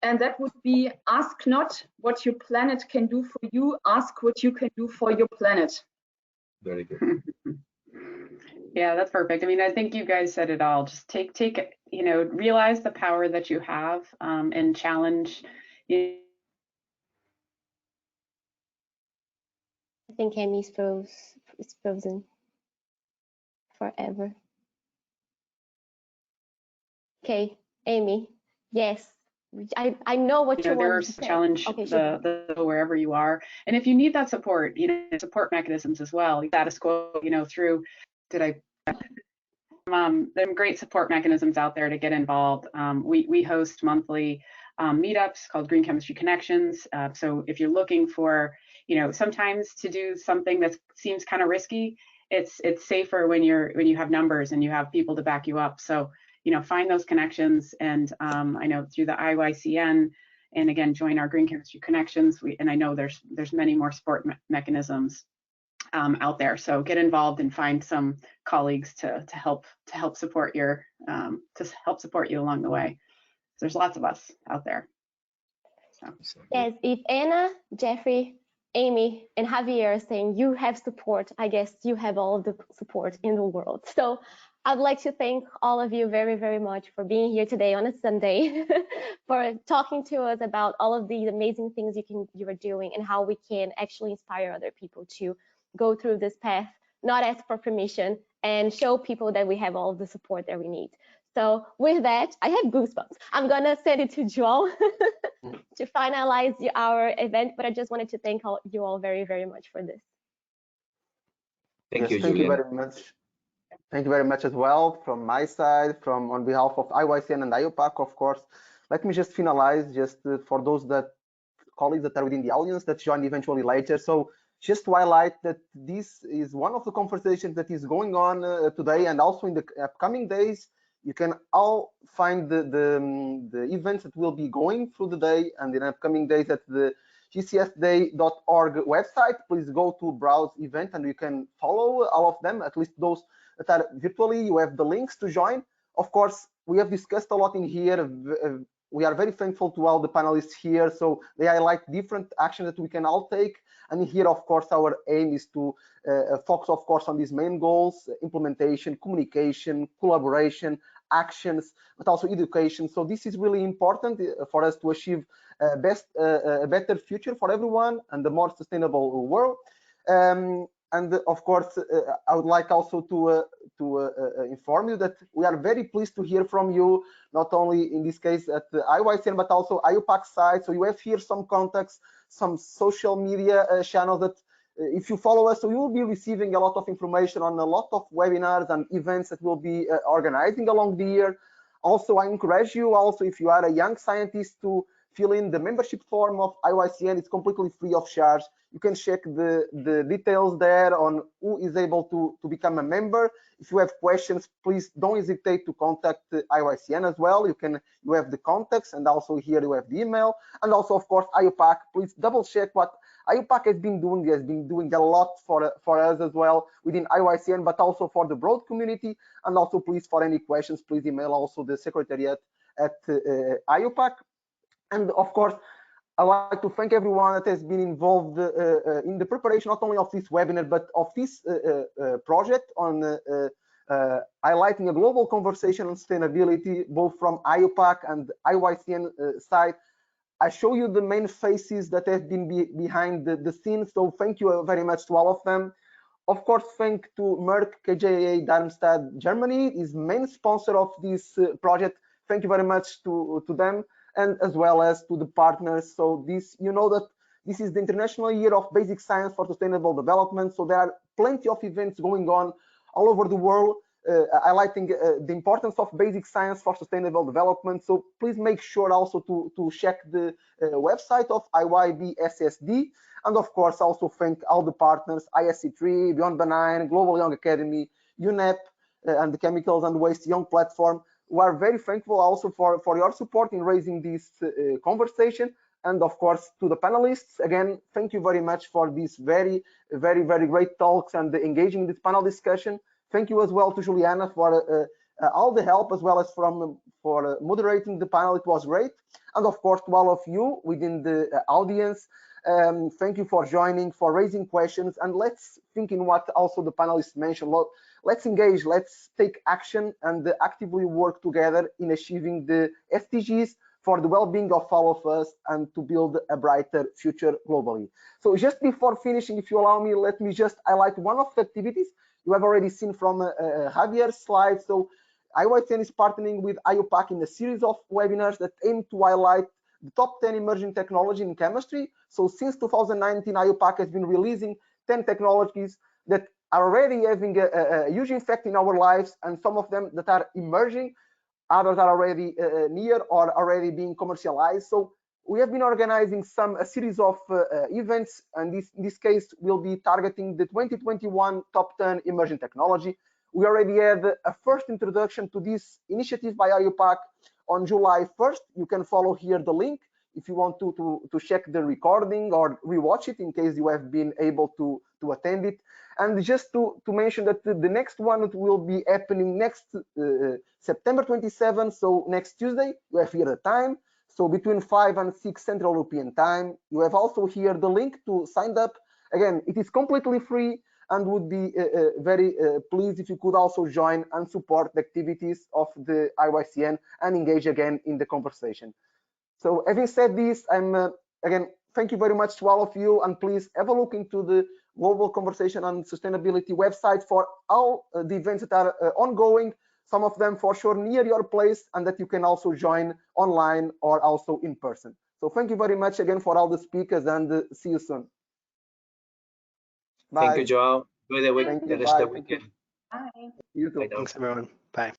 and that would be, ask not what your planet can do for you, ask what you can do for your planet. Very good. Yeah, that's perfect. I mean, I think you guys said it all. Just take realize the power that you have, and challenge. I think Amy's frozen forever. Okay, Amy. Yes, I know what you want to say. Challenge the wherever you are, and if you need that support, support mechanisms as well. Status quo, through. There are great support mechanisms out there to get involved. We host monthly meetups called Green Chemistry Connections. So if you're looking for, sometimes to do something that seems kind of risky, it's safer when you have numbers and you have people to back you up. So find those connections, and I know through the IYCN, and again, join our Green Chemistry Connections. And I know there's many more support mechanisms out there. So get involved and find some colleagues to help support you along the way. There's lots of us out there. So. Yes, if Anna, Jeffrey, Amy, and Javier are saying you have support, I guess you have all the support in the world. So I'd like to thank all of you very, very much for being here today on a Sunday, for talking to us about all of these amazing things you are doing, and how we can actually inspire other people to go through this path, not ask for permission, and show people that we have all the support that we need. So with that, I have goosebumps. I'm gonna send it to João to finalize our event, but I just wanted to thank you all very, very much for this. Thank you, Thank you very much. Thank you very much as well from my side, on behalf of IYCN and IUPAC, of course. Let me just finalize, for those colleagues that are within the audience that join eventually later. So just to highlight that this is one of the conversations that is going on today, and also in the upcoming days, You can all find the events that will be going through the day and in upcoming days at the gcsday.org website. Please go to browse event and you can follow all of them, at least those that are virtually. You have the links to join. Of course, we have discussed a lot in here. We are very thankful to all the panelists here. So they highlight different actions that we can all take. And here, of course, our aim is to focus, of course, on these main goals: implementation, communication, collaboration, actions, but also education. So this is really important for us to achieve a better future for everyone and a more sustainable world. And of course, I would like also to inform you that we are very pleased to hear from you, not only in this case at the IYCN, but also IUPAC side. So you have here some contacts, some social media channels that if you follow us, so you will be receiving a lot of information on a lot of webinars and events that we'll be organizing along the year. Also, I encourage you also, if you are a young scientist, to fill in the membership form of IYCN. It's completely free of charge. You can check the details there on who is able to become a member. If you have questions, please don't hesitate to contact IYCN as well. You have the contacts, and also here you have the email. And also, of course, IUPAC. Please double check what IUPAC has been doing. He has been doing a lot for us as well within IYCN, but also for the broad community. And also, please, for any questions, please email also the secretariat at IUPAC. And of course, I'd like to thank everyone that has been involved in the preparation, not only of this webinar, but of this project on highlighting a global conversation on sustainability, both from IUPAC and IYCN side. I show you the main faces that have been behind the scenes, so thank you very much to all of them. Of course, thank to Merck KJA Darmstadt, Germany, is main sponsor of this project. Thank you very much to them, and as well as to the partners. So this, you know that this is the International Year of Basic Science for Sustainable Development. So there are plenty of events going on all over the world, highlighting the importance of basic science for sustainable development. So please make sure also to check the website of IYBSSD. And of course, also thank all the partners, ISC3, Beyond Benign, Global Young Academy, UNEP, and the Chemicals and Waste Young Platform. We are very thankful also for your support in raising this conversation. And of course, to the panelists, again, thank you very much for these very great talks and engaging in this panel discussion. Thank you as well to Juliana for all the help, as well as for moderating the panel. It was great. And of course, to all of you within the audience, thank you for joining, for raising questions. And let's think in what also the panelists mentioned. Let's engage, let's take action and actively work together in achieving the SDGs for the well-being of all of us and to build a brighter future globally. So just before finishing, if you allow me, let me just highlight one of the activities you have already seen from Javier's slide. So IYCN is partnering with IUPAC in a series of webinars that aim to highlight the top 10 emerging technology in chemistry. So since 2019, IUPAC has been releasing 10 technologies that are already having a huge effect in our lives, and some of them that are emerging, others are already near or already being commercialized. So we have been organizing a series of events, and in this case will be targeting the 2021 top 10 emerging technology. We already had a first introduction to this initiative by IUPAC on July 1st. You can follow here the link if you want to check the recording or rewatch it in case you have been able to attend it. And just to mention that the next one will be happening next September 27th, so next Tuesday. You have here the time, so between 5 and 6 Central European time. You have also here the link to sign up. Again, it is completely free, and would be very pleased if you could also join and support the activities of the IYCN and engage again in the conversation. So having said this, again, thank you very much to all of you, and please have a look into the Global Conversation on Sustainability website for all the events that are ongoing, some of them for sure near your place, and that you can also join online or also in person. So thank you very much again for all the speakers, and see you soon. Bye. Thank you, Joao. Enjoy the rest of the weekend. Bye. You too. Thanks, everyone. Bye.